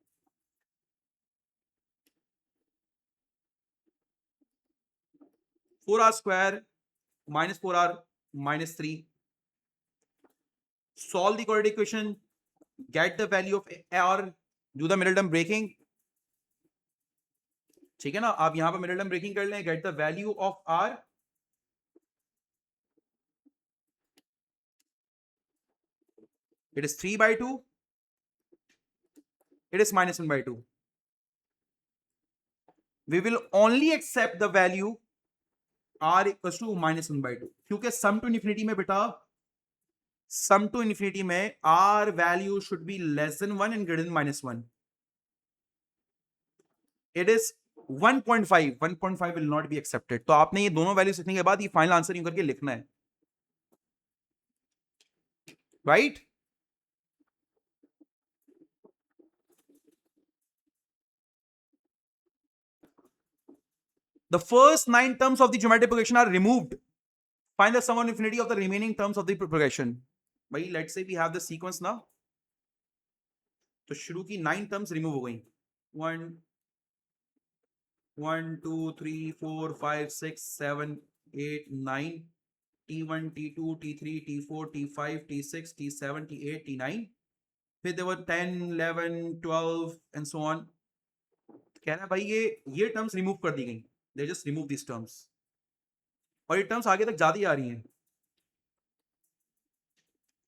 4R square minus 4R minus 3. Solve the quadratic equation. Get the value of R. Do the middle term breaking. ठीक है ना. आप यहां पर middle term breaking कर लें. Get the value of r. It is 3 by 2. It is minus 1 by 2. We will only accept the value r equals to minus 1 by 2. क्योंकि sum to infinity में बेटा, sum to infinity में r value should be less than 1 and greater than minus 1. It is 1.5. 1.5 will not be accepted. तो आपने ये दोनों values लिखने के बाद ये फाइनल आंसर यूं करके लिखना है. Right? The first 9 terms of the geometric progression are removed. Find the sum of infinity of the remaining terms of the progression. भाई let's say we have the sequence now. तो शुरू की 9 terms remove हो गई. 1 1 2 3 4 5 6 7 8 9 T1 T2 T3 T4 T5 T6 T7 T8 T9. फिर there were 10 11 12 and so on. कह रहा है भाई ये terms remove कर दी गई. They just remove these terms. और ये टर्म्स आगे तक जाती जा रही हैं,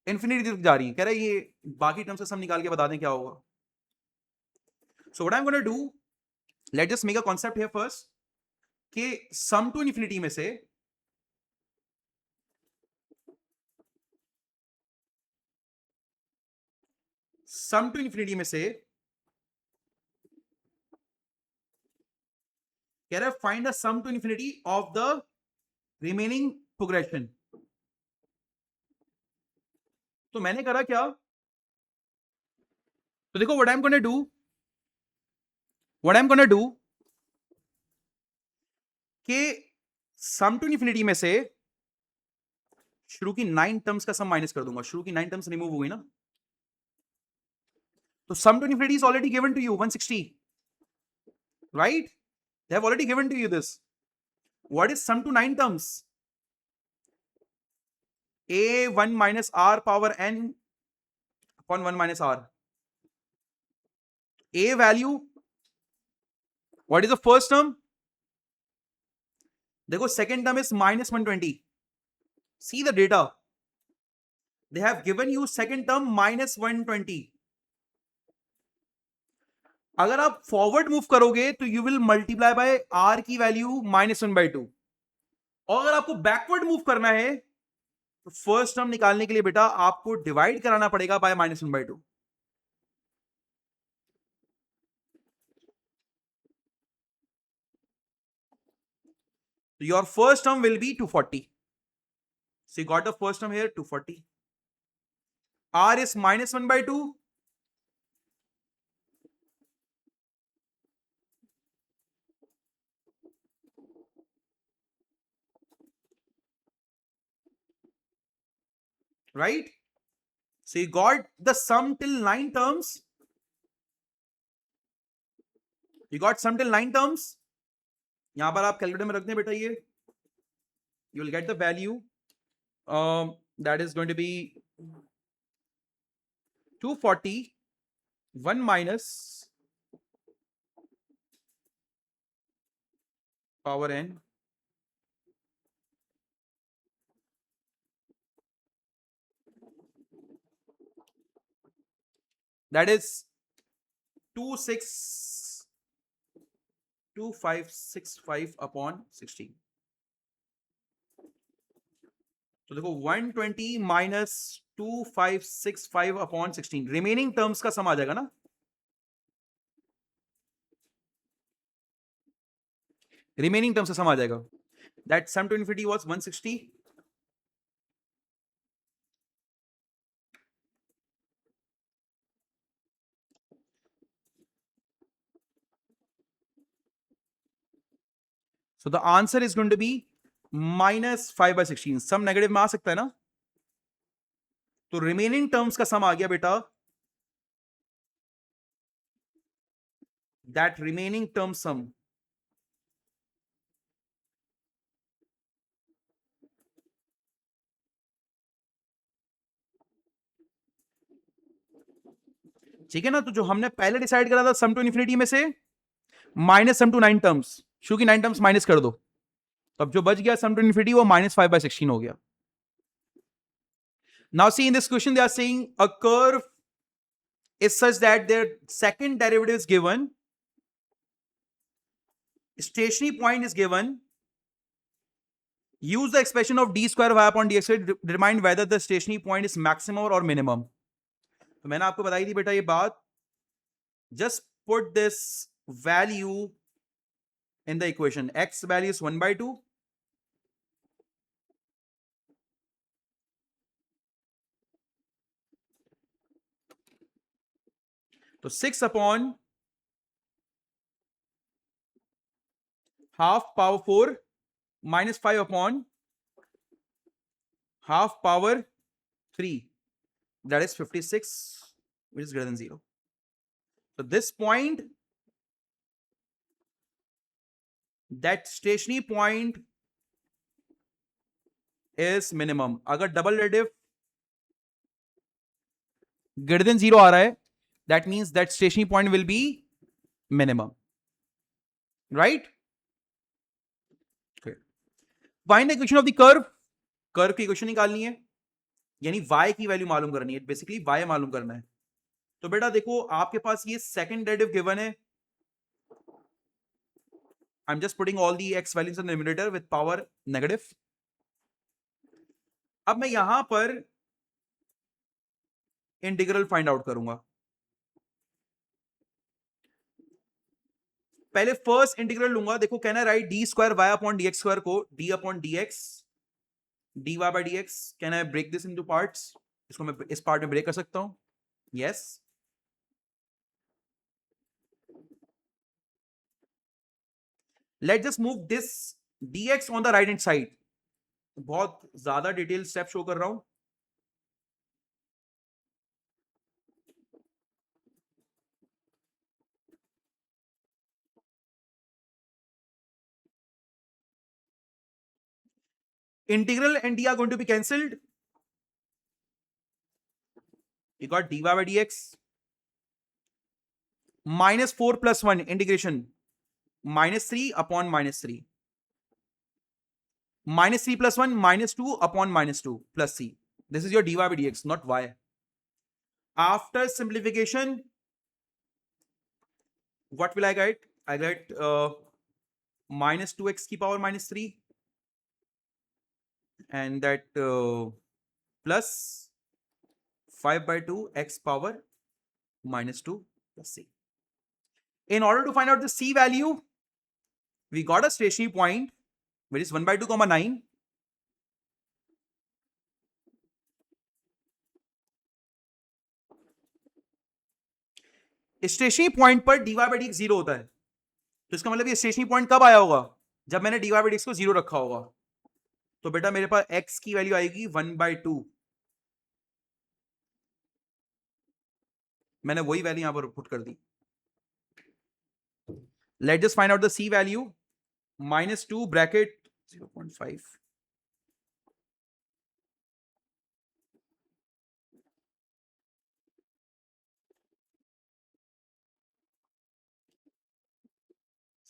इन्फिनिटी तक जा रही हैं. कह रहा है ये बाकी टर्म्स का सम निकाल के बता दें क्या होगा. So what I am gonna do, let's just make a concept here first कि सम टू इन्फिनिटी में से कह रहा है find the sum to infinity of the remaining progression. तो मैंने करा क्या, तो देखो what I am gonna do कि सम टू इन्फिनिटी में से शुरू की 9 टर्म्स का सम माइनस कर दूंगा. शुरू की 9 टर्म्स रिमूव हो गई ना. तो sum to infinity is already given to you 160, right? They have already given to you this. What is sum to 9 terms? A 1 minus r power n upon 1 minus r. A value, what is the first term? देखो second term is minus 120. See the data. They have given you second term minus 120. अगर आप forward move करोगे तो you will multiply by r की value minus 1 by 2. और अगर आपको backward move करना है तो फर्स्ट टर्म निकालने के लिए बेटा आपको डिवाइड कराना पड़ेगा bye minus 1 by 2. Your first term will be 240. So you got the first term here 240. R is minus 1 by 2. right? So you got the sum till 9 terms. You got sum till 9 terms. यहां पर आप calculator में रख दें बेटा ये. You will get the value. That is going to be 240 1 minus power n that is 2565 upon 16. तो देखो 120 माइनस 2565 अपॉन 16 रिमेनिंग टर्म्स का सम आ जाएगा ना. रिमेनिंग टर्म्स का सम आ जाएगा. That sum to infinity was 160. So the answer is going to be minus 5/16. Sum negative में आ सकता है ना. तो रिमेनिंग टर्म्स का सम आ गया बेटा. दैट रिमेनिंग टर्म सम ठीक है ना. तो जो हमने पहले डिसाइड करा था सम टू इन्फिनिटी में से माइनस सम टू 9 टर्म्स, क्योंकि 9 टर्म्स माइनस कर दो, तो अब जो बच गया सम टू इन्फिनिटी वो minus 5/16 हो गया. Now see in this question they are saying a curve is such that their second derivative is given, stationary point is given, use the expression of d square y upon dx to determine whether the stationary point is maximum or minimum. तो मैंने आपको बताई थी बेटा ये बात. Just put this value in the equation. X value is 1/2. तो 6 upon half power 4 minus 5 upon half power 3, that is 56, which is greater than 0. So this point, that stationary point is minimum. अगर double derivative greater than 0 आ रहा है, that means that stationary point will be minimum, right? Okay. Find the equation of the curve. Curve की equation निकालनी है, यानी y की value मालूम करनी है. बेसिकली y मालूम करना है. तो बेटा देखो आपके पास ये सेकंड डेरिवेटिव गिवन है. आई am just putting all the x values in the numerator with power negative. अब मैं यहां पर इंटीग्रल फाइंड आउट करूंगा. पहले फर्स्ट इंटीग्रल लूंगा. देखो कहना write d square y upon d x square को d upon d x dy by dx. Can I break this into parts? इसको मैं इस पार्ट में ब्रेक कर सकता हूं. Yes. Let's just move this dx on the right hand side. बहुत ज्यादा डिटेल स्टेप शो कर रहा हूं. Integral and d are going to be cancelled. You got dy by dx minus 4 plus 1 integration minus 3 upon minus 3. Minus 3 plus 1 minus 2 upon minus 2 plus c. This is your dy by dx, not y. After simplification, what will I get? I get minus 2x की power minus 3 and that plus 5/2 x power minus 2 plus c. In order to find out the c value, we got a stationary point which is 1/2 comma 9. Stationary point पर dy by dx 0 होता है. तो इसका मतलब ये stationary point कब आया होगा? जब मैंने dy by dx को 0 रखा होगा. तो बेटा मेरे पास x की वैल्यू आएगी 1/2 मैंने वही वैल्यू यहां पर पुट कर दी. Let just find out the c value. -2 bracket 0.5.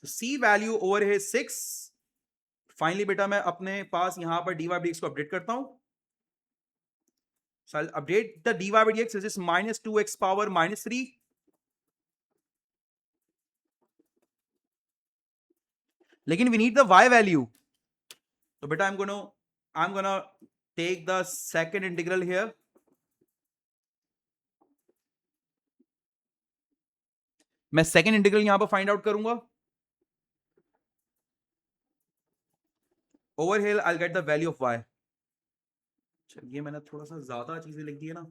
C value over है 6. फाइनली बेटा मैं अपने पास यहां पर dy by dx को अपडेट करता हूं. So I'll update the dy by dx, which is -2x power -3. लेकिन we need the y value. तो बेटा I'm gonna take the second integral here. मैं सेकेंड इंटीग्रल यहां पर फाइंड आउट करूंगा. Over here I get the value of y. ये मैंने थोड़ा सा ज्यादा चीजें लिख दी है ना.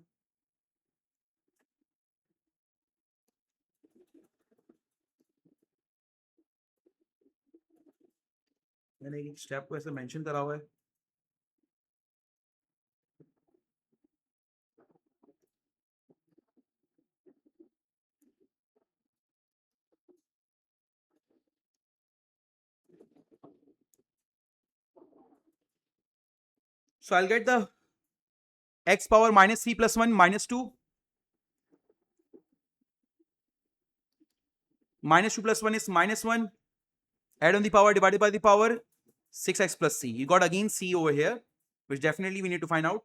मैंने एक स्टेप को ऐसे मेंशन करा हुआ है. So I'll get the x power -3 + 1 -2. -2 + 1 is -1. Add on the power divided by the power 6x + c. You got again c over here, which definitely we need to find out.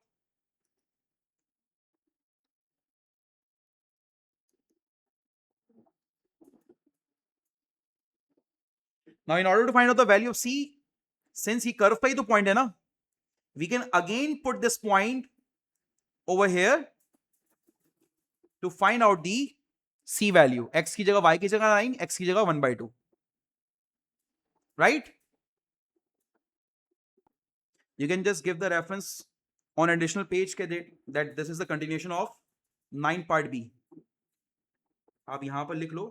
Now in order to find out the value of c, since he curve पे ही तो point है ना, we can again put this point over here to find out the c value. x की जगह y की जगह 9, x की जगह 1/2. Right? You can just give the reference on additional page that this is the continuation of 9 part B. आप यहां पर लिख लो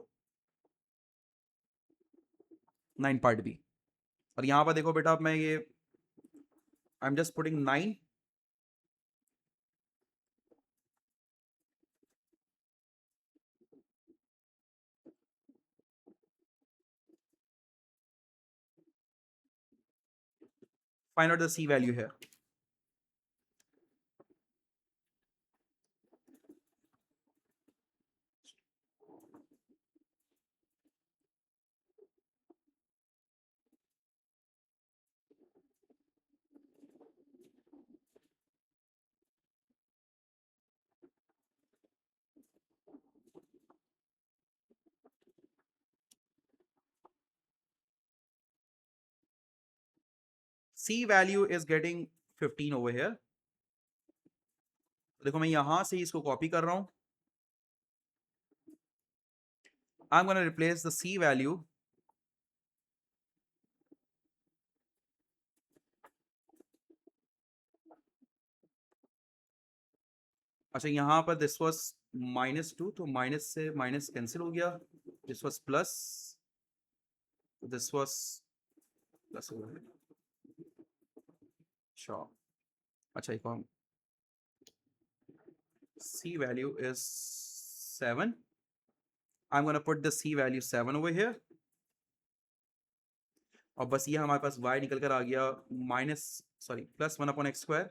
9 part B. और यहां पर देखो बेटा, मैं ये I'm just putting 9. Find out the c value here. C value is getting 15 over here. देखो मैं यहां से इसको कॉपी कर रहा हूं. I'm going to replace the C value अच्छा यहां पर this was -2, तो माइनस से माइनस कैंसिल हो गया. This was plus, this was plus over here. Sure. अच्छा एक और C value is 7. I'm going to put the C value 7 over here. और बस ये हमारे पास y निकल कर आ गया +1/x².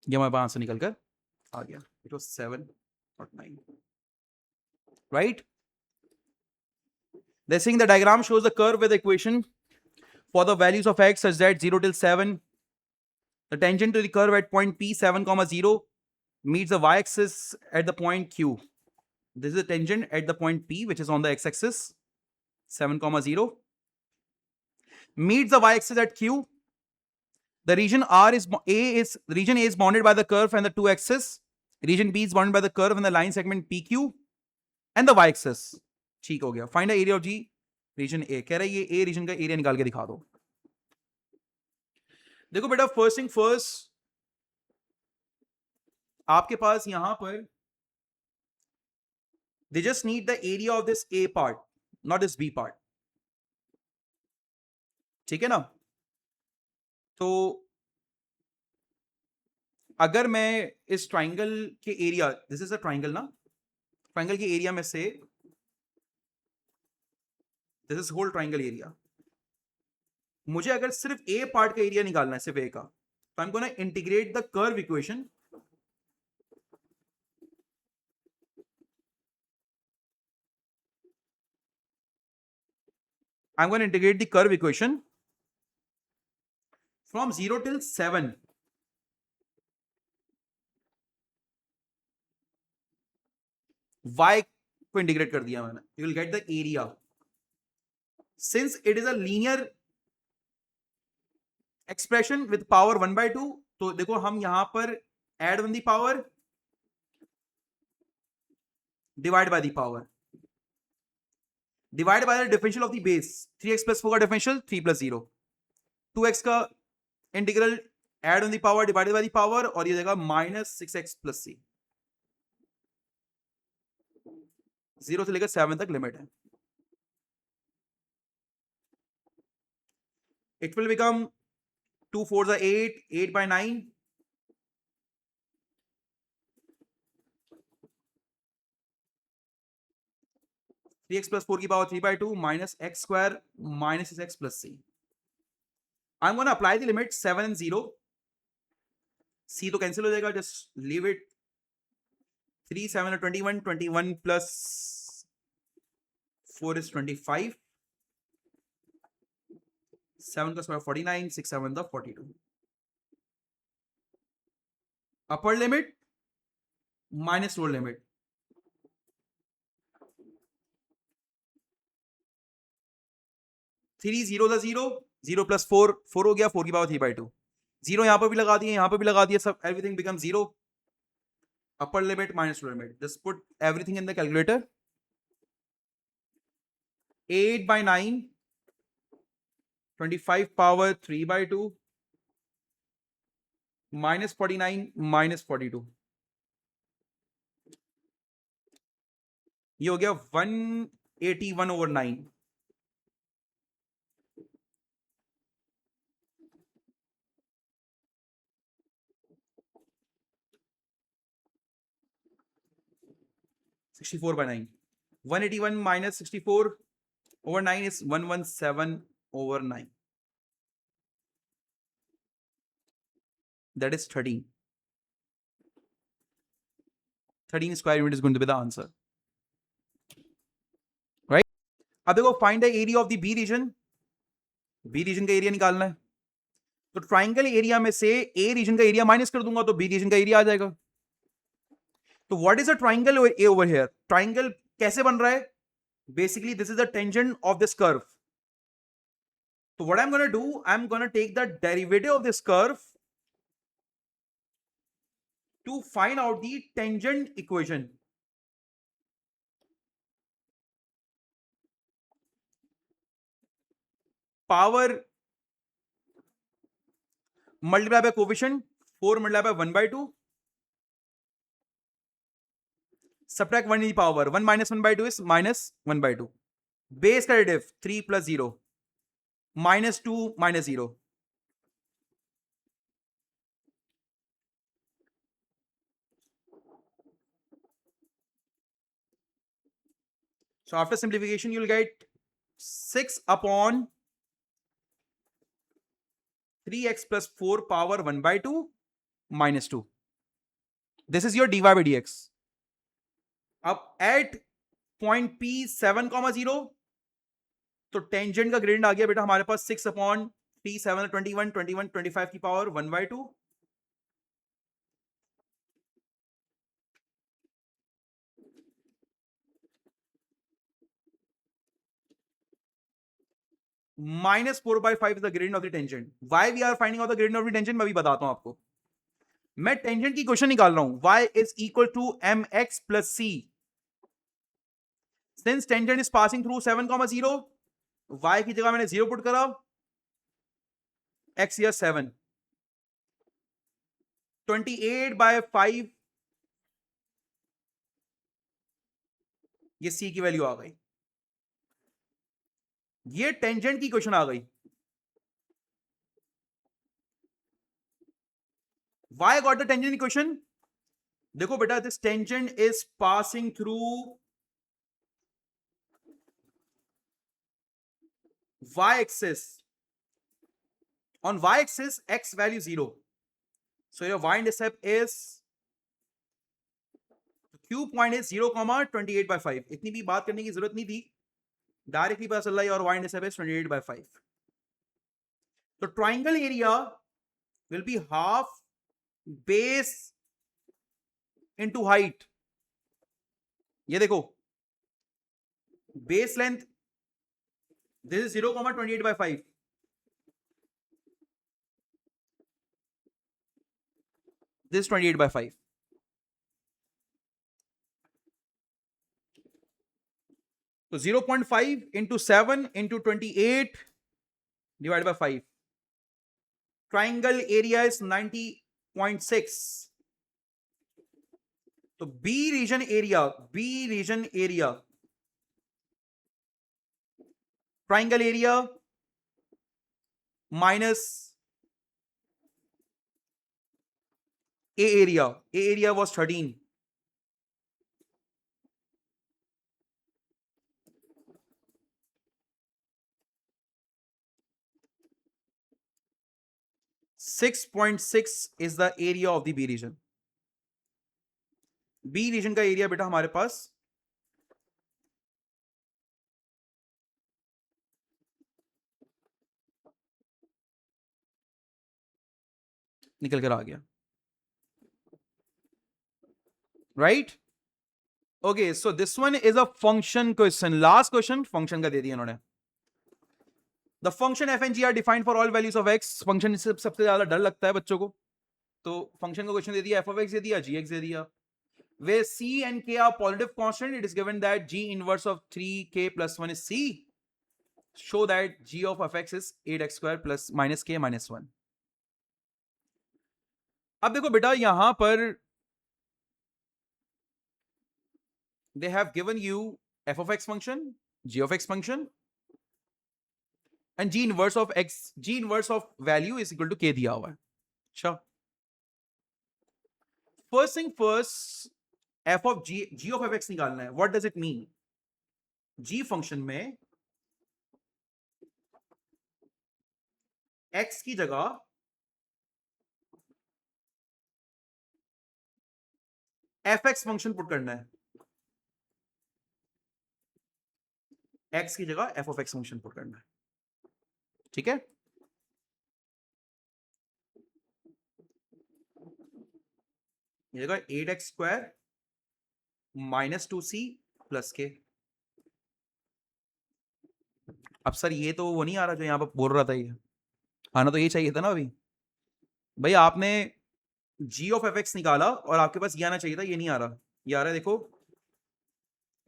ये हमारे पास आंसर निकल कर आ गया. It was 7 not 9. Right? They're saying the diagram shows the curve with the equation for the values of x such that 0 till 7. The tangent to the curve at point P 7,0 meets the y-axis at the point Q. This is the tangent at the point P, which is on the x-axis 7,0. Meets the y-axis at Q. The region region A is bounded by the curve and the two axes. Region B is bounded by the curve and the line segment PQ and the y-axis. ठीक हो गया. Find the area of G region A. कह रहा है ये A region का area निकाल के दिखा दो. देखो बेटा, फर्स्ट थिंग फर्स्ट, आपके पास यहां पर they just need the area of this A part. Not this B part, ठीक है ना। तो अगर मैं इस ट्राइंगल के area, this is a triangle ना, ट्राइंगल के एरिया में से, this is whole triangle area, मुझे अगर सिर्फ ए पार्ट का एरिया निकालना है, सिर्फ ए का, तो आई am gonna integrate the curve equation I'm going to integrate the curve equation from 0 till 7. Y को इंटीग्रेट कर दिया मैंने, you will get the area. Since it is a linear expression with power 1/2, तो देखो हम यहां पर add on the power, divide by the power, divide by the differential of the base. 3x plus 4 का differential 3 plus 0, 2x का integral add on the power divided by the power, और ये देगा minus 6x plus c. 0 से लेकर 7 तक limit है. It will become 2 4s are 8, 8 by 9. 3x plus 4 की power 3/2 minus x square minus x plus c. I'm going to apply the limit 7 and 0. c तो cancel हो जाएगा, just leave it. 3 7 are 21, 21 plus 4 is 25. 7 का square 49, 6 7 the 42. Upper limit minus lower limit. 3 0 the 0, 0 plus 4 4 हो गया, 4 की power 3/2. 0 यहां पर भी लगा दिए, यहां पर भी लगा दिए, सब everything becomes 0. Upper limit minus lower limit. Just put everything in the calculator. 8 by 9, 25 power 3/2 minus 49 minus 42. ये हो गया 181/9. (64 by 9). 181 minus 64/9 is 117/9. That is 13. 13 square unit is going to be the answer. Right? अब देखो find the area of the B region. B region का area निकालना है, तो triangle area में से A region का एरिया माइनस कर दूंगा, तो B region का एरिया आ जाएगा. तो what is a triangle over here? Triangle कैसे बन रहा है? Basically this is the tangent of this curve. तो what I am gonna do, I am gonna take the derivative of this curve to find out the tangent equation. Power multiply by coefficient, 4 multiply by 1/2, subtract 1 in the power, 1 minus 1/2 is minus 1/2. Base का diff 3 plus 0 minus 2 minus 0. So after simplification, you will get 6 upon 3x plus 4 power 1/2 minus 2. This is your dy by dx. अब at point P 7,0, तो tangent का gradient आ गया बेटा हमारे पास 6 upon P 7 21 21 25 की power 1/2. minus 4/5 is the gradient of the tangent. Why we are finding out the gradient of the tangent, मैं अभी बताता हूं आपको. मैं टेंजेंट की क्वेश्चन निकाल रहा हूं. y is equal to mx plus c. Since tangent is passing through 7,0, y की जगह मैंने 0 पुट करा, x here 7. 28/5 ये c की वैल्यू आ गई. ये टेंजेंट की क्वेश्चन आ गई. Why I got the tangent equation? देखो बेटा, this tangent is passing through y-axis. On y-axis, x value 0. So your y-intercept is Q point is 0,28/5. इतनी भी बात करने की जरूरत नहीं थी, डायरेक्टली पता चल रहा है और y-intercept is 28/5. तो triangle area will be half base into height. ये देखो, base length this is 0,28/5. This is 28/5. So 0.5 into 7 into 28 divided by 5. Triangle area is 90.6. So B region area, triangle area minus A area was 13. .6 is the area of the B region. B region का area बेटा हमारे पास निकल कर आ गया, right? Okay, so this one is a function question. Last question function का दे दिया इन्होंने. The function f and g are defined for all values of x. Function से सबसे ज्यादा डर लगता है बच्चों को, तो फंक्शन का क्वेश्चन दे दिया, एफ ऑफ एक्स दे दिया, जी एक्स दे दिया. Where c and k are positive constant, it is given that g inverse of 3k plus 1 is c. Show that g of f(x) is 8x square plus minus k minus 1. अब देखो बेटा, यहां पर they have given you f of x function, g of x function, and g inverse of x, g inverse of value is equal to k दिया हुआ है. अच्छा, first thing first, f of g of f(x) निकालना है. What does it mean? g function में x की जगह f(x) function put करना है. x की जगह f of x function put करना है. ठीक है, ये जगह 8x square minus 2c plus के. अब सर ये तो वो नहीं आ रहा जो यहां पर बोल रहा था, ये आना तो ये चाहिए था ना. अभी भाई आपने g ऑफ एफ एक्स निकाला और आपके पास ये आना चाहिए था, ये नहीं आ रहा. ये आ रहा है, देखो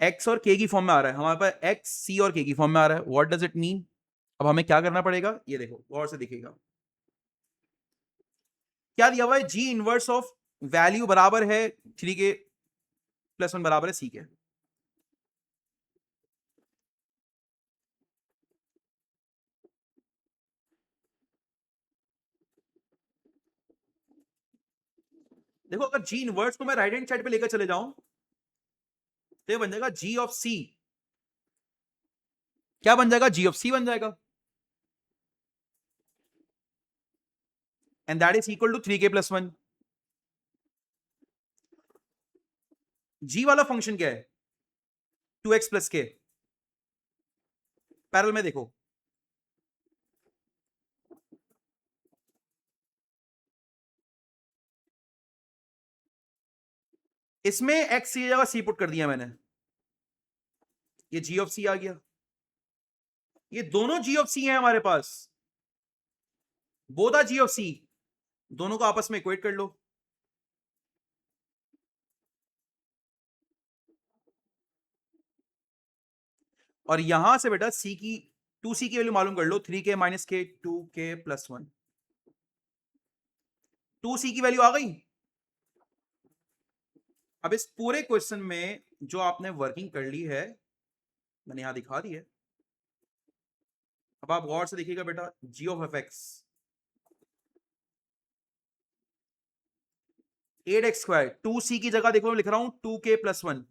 x और k की फॉर्म में आ रहा है. हमारे पास x, c और k की फॉर्म में आ रहा है. What does it mean? अब हमें क्या करना पड़ेगा, ये देखो गौर से दिखेगा. क्या दिया हुआ है? g इनवर्स ऑफ वैल्यू बराबर है 3k प्लस 1 बराबर है c के. देखो, अगर g इनवर्स को मैं राइट हैंड साइड पे लेकर चले जाऊं तो ये बन जाएगा g ऑफ c. क्या बन जाएगा? g ऑफ c बन जाएगा. And that is equal to 3k plus 1. g वाला फंक्शन क्या है? 2x plus k. पैरेलल में देखो, इसमें x की जगह c पुट कर दिया मैंने, ये g ऑफ c आ गया. ये दोनों g ऑफ c है हमारे पास, both are g of c. दोनों को आपस में इक्वेट कर लो. और यहां से बेटा c की 2c की वैल्यू मालूम कर लो. 3k minus k 2k plus 1. 2c की वैल्यू आ गई. अब इस पूरे क्वेश्चन में जो आपने वर्किंग कर ली है मैंने यहां दिखा दी है. अब आप गौर से देखिएगा बेटा, जी of F x 8x², 2c की जगह देखो मैं लिख रहा हूं 2k+1।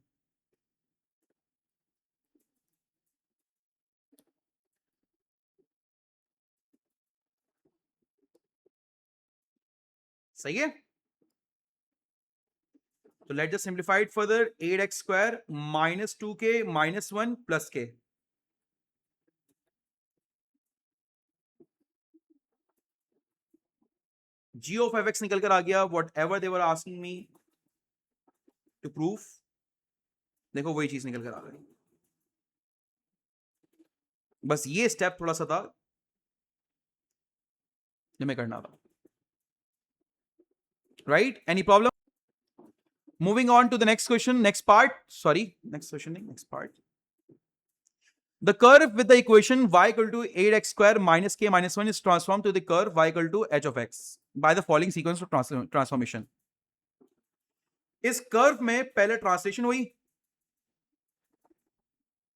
सही है? तो let just simplify it further, 8x² - 2k - 1 + k। g of f(x) निकल कर आ गया, whatever they were asking me to proof, देखो वही चीज निकल कर आ गई। बस ये स्टेप थोड़ा सा था जो मैं करना था, right? Any problem? Moving on to the next question, next part, sorry next question नहीं, next part. The curve with the equation y equal to 8x² - k - 1 is transformed to the curve y equal to h of x by the following sequence of transformation। इस curve में पहले translation हुई,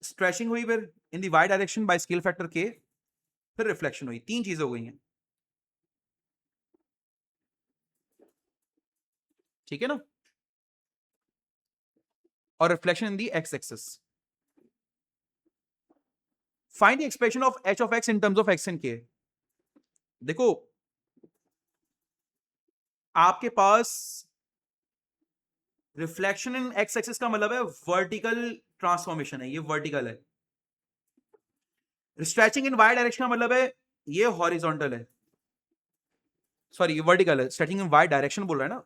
stretching हुई, फिर in the y direction by scale factor k, फिर reflection हुई। तीन चीजें हो गई हैं, ठीक है ना? और reflection in the x axis. Find the expression of h of x in terms of x and k। देखो आपके पास रिफ्लेक्शन इन x एक्सिस का मतलब है वर्टिकल ट्रांसफॉर्मेशन है, ये वर्टिकल है। स्ट्रेचिंग इन y डायरेक्शन का मतलब है ये हॉरिजॉन्टल है, सॉरी ये वर्टिकल है। स्ट्रेचिंग इन y डायरेक्शन बोल रहा है ना,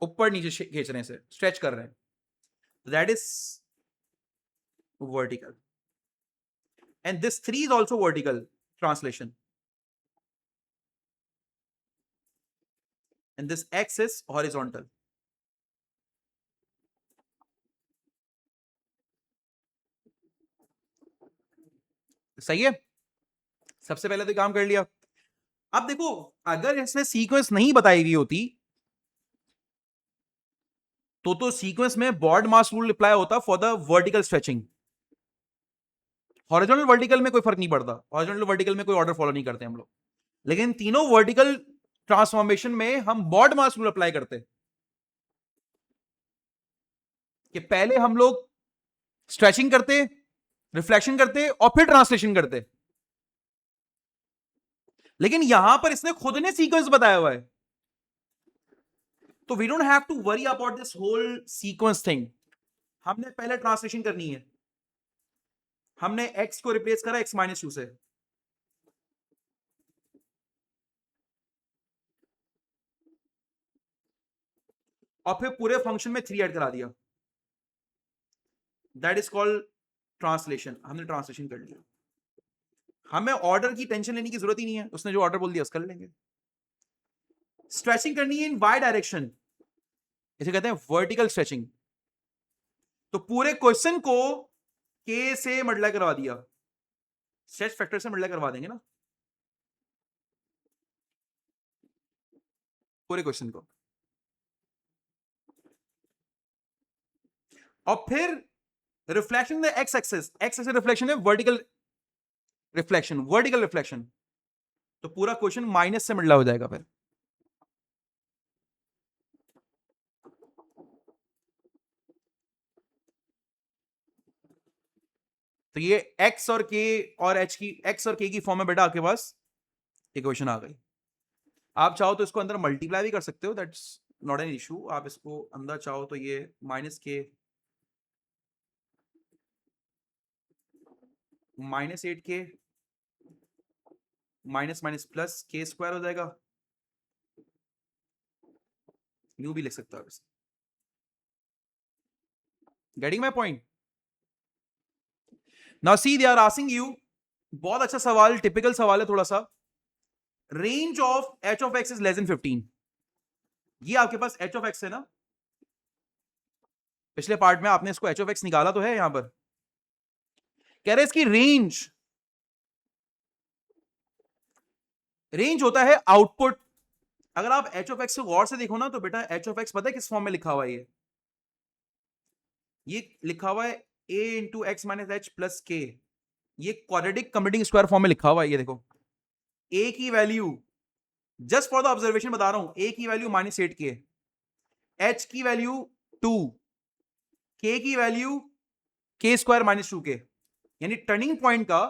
ऊपर नीचे खींचने से स्ट्रेच कर रहे हैं, that is vertical. And this 3 is also vertical translation, and this x is horizontal. सही है? सबसे पहले तो काम कर लिया। अब देखो अगर इसमें सीक्वेंस नहीं बताई हुई होती तो सीक्वेंस में बॉर्ड मास रूल अप्लाई होता for the vertical stretching. Horizontal vertical में कोई फर्क नहीं पड़ता, हॉरिजॉन्टल वर्टिकल में कोई ऑर्डर फॉलो नहीं करते हम लोग, लेकिन तीनों वर्टिकल ट्रांसफॉर्मेशन में हम बॉर्ड मास रूल अप्लाई करते कि पहले हम लोग स्ट्रेचिंग करते, रिफ्लेक्शन करते और फिर ट्रांसलेशन करते। लेकिन यहां पर इसने खुद ने सीक्वेंस बताया हुआ है, तो we don't have to worry about this whole sequence thing. हमने पहले ट्रांसलेशन करनी है, हमने x को रिप्लेस करा x - 2 से, और फिर पूरे फंक्शन में 3 ऐड करा दिया, दैट इज कॉल्ड ट्रांसलेशन। हमने ट्रांसलेशन कर लिया, हमें ऑर्डर की टेंशन लेने की जरूरत ही नहीं है, उसने जो ऑर्डर बोल दिया उसका कर लेंगे। स्ट्रेचिंग करनी है इन वाई डायरेक्शन, इसे कहते हैं वर्टिकल स्ट्रेचिंग। तो पूरे क्वेश्चन को k से मल्टीप्लाई करवा दिया, स्ट्रेच फैक्टर से मल्टीप्लाई करवा देंगे ना पूरे क्वेश्चन को, और फिर reflection the x axis, x axis reflection है वर्टिकल रिफ्लेक्शन, वर्टिकल रिफ्लेक्शन, तो पूरा क्वेश्चन माइनस से मल्टीप्लाई हो जाएगा फिर। तो ये x और k और h की, x और k की फॉर्म में बेटा आपके पास इक्वेशन आ गई। आप चाहो तो इसको अंदर मल्टीप्लाई भी कर सकते हो, दैट्स नॉट एन इशू। आप इसको अंदर चाहो तो ये -k -8k minus minus plus k² हो जाएगा, यूं भी लिख सकता हो इसे। Getting my point? Now see they are asking you, बहुत अच्छा सवाल, टिपिकल सवाल है थोड़ा सा, range of h of x is less than 15। ये आपके पास h of x है ना, पिछले पार्ट में आपने इसको h of x निकाला तो है, यहां पर कह रहे इसकी रेंज होता है आउटपुट। अगर आप h of x को गौर से देखो ना तो बेटा h of x पता है किस फॉर्म में लिखा हुआ है? ये लिखा हुआ है a into x - h plus k, ये क्वाड्रेटिक कंप्लीटिंग स्क्वायर फॉर्म में लिखा हुआ है, ये देखो a की value, just for the observation बता रहा हूं, a की वैल्यू -8 की है, h की वैल्यू 2, k की वैल्यू k स्क्वायर -2k, यानी टर्निंग पॉइंट का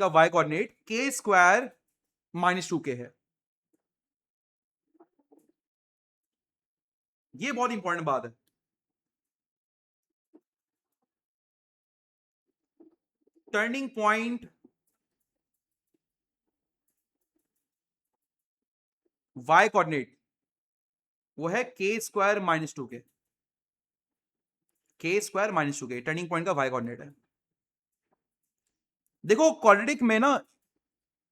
y coordinate k square -2k है। ये बहुत इंपॉर्टेंट बात है। टर्निंग पॉइंट y कोऑर्डिनेट वो है k square -2k, k square -2k turning point का y कोऑर्डिनेट है। देखो क्वाड्रेटिक में ना,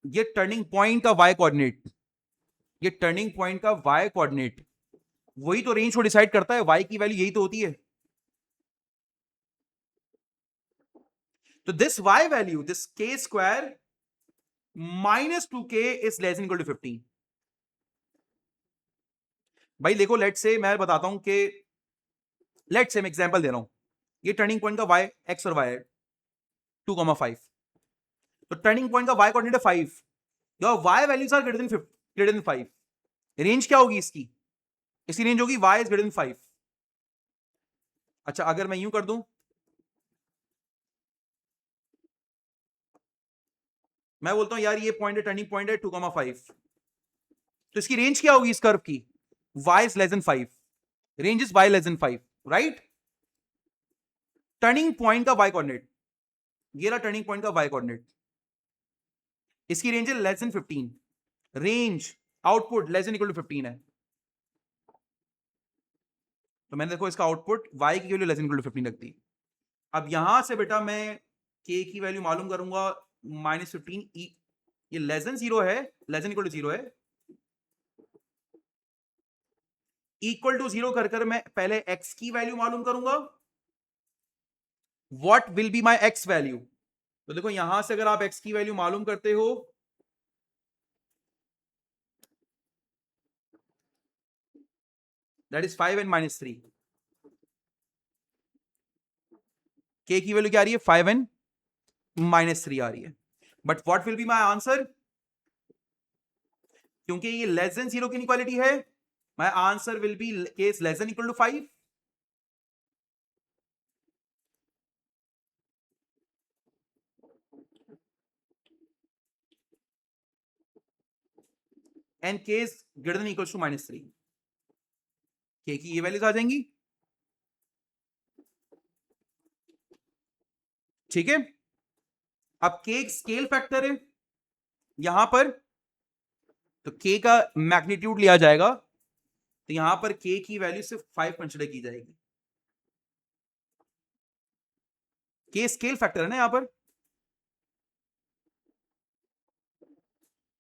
ये टर्निंग पॉइंट का y कोऑर्डिनेट, ये टर्निंग पॉइंट का y कोऑर्डिनेट वही तो रेंज को डिसाइड करता है, y की वैल्यू यही तो होती है। तो this y value, this k square -2k is less than equal to 15। भाई देखो, लेट से मैं बताता हूं कि, लेट से मैं एग्जांपल दे रहा हूं, ये टर्निंग पॉइंट का y x और y है 2,5, तो टर्निंग पॉइंट का y कोऑर्डिनेट है 5, your y values are greater than 5, range क्या होगी इसकी? इसकी रेंज होगी y इज ग्रेटर देन 5। अच्छा, अगर मैं यूं कर दूं, मैं बोलता हूं यार ये पॉइंट है, टर्निंग पॉइंट है 2,5, तो इसकी रेंज क्या होगी इस कर्व की? y is less than 5, range is y less than 5, right? Turning point का y कोऑर्डिनेट, ये रहा टर्निंग पॉइंट का y कोऑर्डिनेट, इसकी रेंज है less than 15, range output less than equal to 15 है, तो मैंने देखो इसका आउटपुट y की value less than equal to 15 रख दी। अब यहां से बेटा मैं k की वैल्यू मालूम करूंगा -15, ये लेस देन 0 है, लेस देन इक्वल टू 0 है, इक्वल टू 0 कर मैं पहले x की वैल्यू मालूम करूंगा, what will be my x value. तो देखो यहां से अगर आप x की वैल्यू मालूम करते हो, दैट इज 5 and -3, k की वैल्यू क्या आ रही है? 5 and -3 आ रही है, but what will be my answer? क्योंकि ये लेस देन 0 की इनइक्वालिटी है, my answer will be k is less than equal to 5, and k is greater than equal to -3, k की ये वैल्यूज आ जाएंगी, ठीक है? अब k स्केल फैक्टर है यहां पर, तो k का मैग्नीट्यूड लिया जाएगा, तो यहां पर k की वैल्यू सिर्फ 5 कंसीडर की जाएगी, k स्केल फैक्टर है ना यहां पर,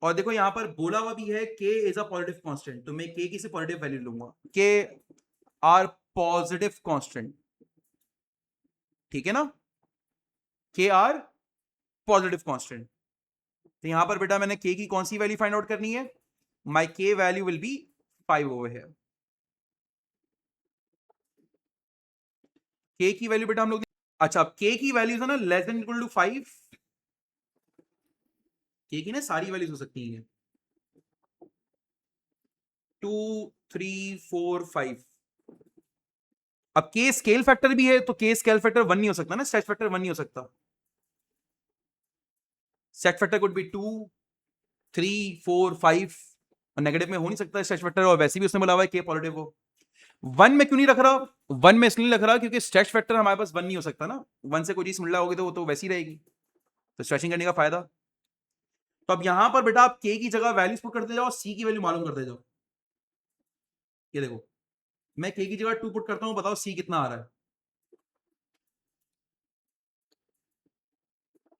और देखो यहां पर बोला हुआ भी है k is a positive constant, तो मैं k की से पॉजिटिव वैल्यू लूंगा, k आर पॉजिटिव कांस्टेंट, ठीक है ना? k आर पॉजिटिव कांस्टेंट, तो यहां पर बेटा मैंने k की कौन सी वैल्यू फाइंड आउट करनी है? My k value will be 5 over here, k की वैल्यू बेटा हम लोग, अच्छा k की वैल्यूज है ना less than equal to 5, k की ना सारी वैल्यूज हो सकती हैं 2 3 4 5, अब k स्केल फैक्टर भी है, तो k स्केल फैक्टर 1 नहीं हो सकता ना, स्टेट फैक्टर 1 नहीं हो सकता, सेट फैक्टर कुड बी 2 3 4 5, और नेगेटिव में हो नहीं सकता स्टेट फैक्टर, और वैसे भी उसने बोला हुआ है k पॉजिटिव हो। 1 में क्यों नहीं रख रहा? 1 में इसलिए रख रहा क्योंकि स्ट्रेच फैक्टर हमारे पास 1 नहीं हो सकता ना, 1 से कोई चीज मिल रहा होगी तो वो तो वैसी रहेगी, तो स्ट्रेचिंग करने का फायदा। तो अब यहां पर बेटा आप k की जगह वैल्यूज पुट करते जाओ, c की वैल्यू मालूम करते जाओ, ये देखो मैं k की जगह 2 पुट करता हूं, बताओ c कितना आ रहा है?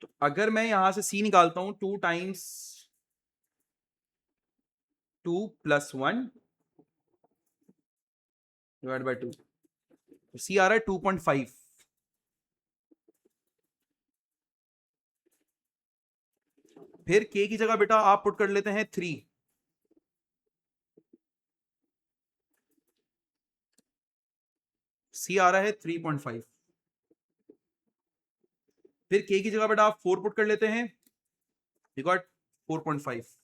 तो अगर मैं यहां से c निकालता हूं, 2 टाइम्स 2 + 1 डिवाइड बाय 2, तो c आ रहा है 2.5, फिर k की जगह बेटा आप पुट कर लेते हैं 3, सी आ रहा है 3.5। फिर के की जगह बेटा आप 4 पुट कर लेते हैं, यू गॉट 4.5।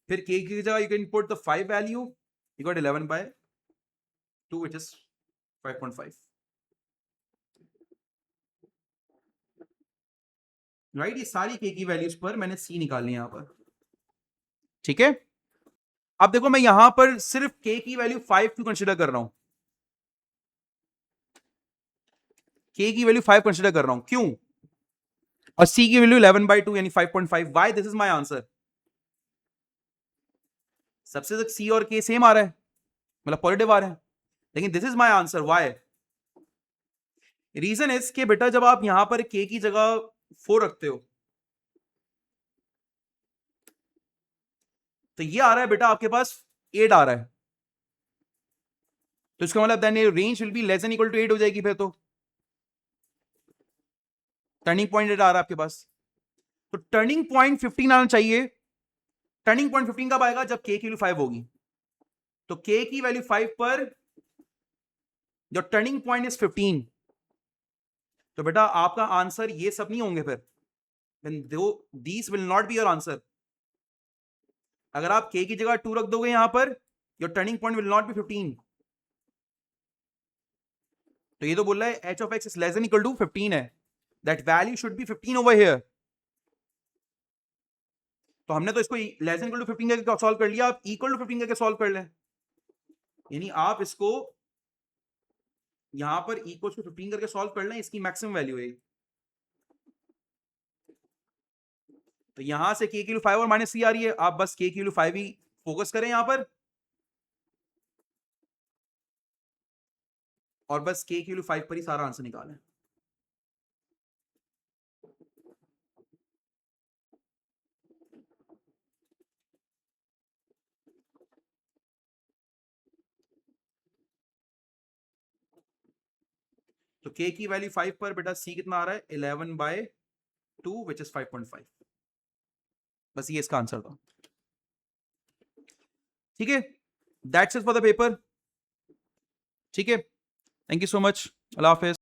फिर के की जगह you can put the 5 value, you got 11/2 which is 5.5, right. ये सारी के की वैल्यूज पर मैंने सी निकालनी है यहां पर, ठीक है। अब देखो मैं यहां पर सिर्फ के की वैल्यू 5 क्यों कंसीडर कर रहा हूं, के की वैल्यू 5 कंसीडर कर रहा हूं क्यों, और सी की वैल्यू 11/2 यानी 5.5। Why? This is my answer. सबसे तक सी और के सेम आ रहा है, मतलब पॉजिटिव आ रहा है, लेकिन this is my answer. Why? Reason is कि बेटा जब आप यहां पर के की जगह 4 रखते हो तो ये आ रहा है बेटा आपके पास 8 आ रहा है, तो इसका मतलब then range will be less than equal to 8 हो जाएगी फिर तो। टर्निंग पॉइंट 8 आ रहा है आपके पास, तो टर्निंग पॉइंट 15 आना चाहिए। टर्निंग पॉइंट 15 कब आएगा? जब के की वैल्यू 5 होगी। तो के की वैल्यू 5 पर जो टर्निंग पॉइंट इज 15, तो बेटा आपका आंसर ये सब नहीं होंगे फिर, these will not B your answer. अगर आप के की जगह 2 रख दोगे यहां पर, your turning point will not be 15। तो ये तो बोल रहा है h of x is less than equal to 15 है, that value should be 15 over here. तो हमने तो इसको लेस देन इक्वल टू 15 करके सॉल्व कर लिया, आप इक्वल टू 15 करके सॉल्व कर लें, यानी आप इसको यहां पर इक्वल टू 15 करके सॉल्व कर लें, इसकी मैक्सिमम वैल्यू है। तो यहां से के की वैल्यू 5 और माइनस सी आ रही है, आप बस के की वैल्यू 5 ही फोकस करें यहां पर, और बस के की वैल्यू 5 पर ही सारा आंसर निकालें। तो के की वैल्यू 5 पर बेटा सी कितना आ रहा है? 11/2 विच इज 5.5। बस ये इसका आंसर था, ठीक है। That's it for the paper, ठीक है। Thank you so much, Allah Hafiz.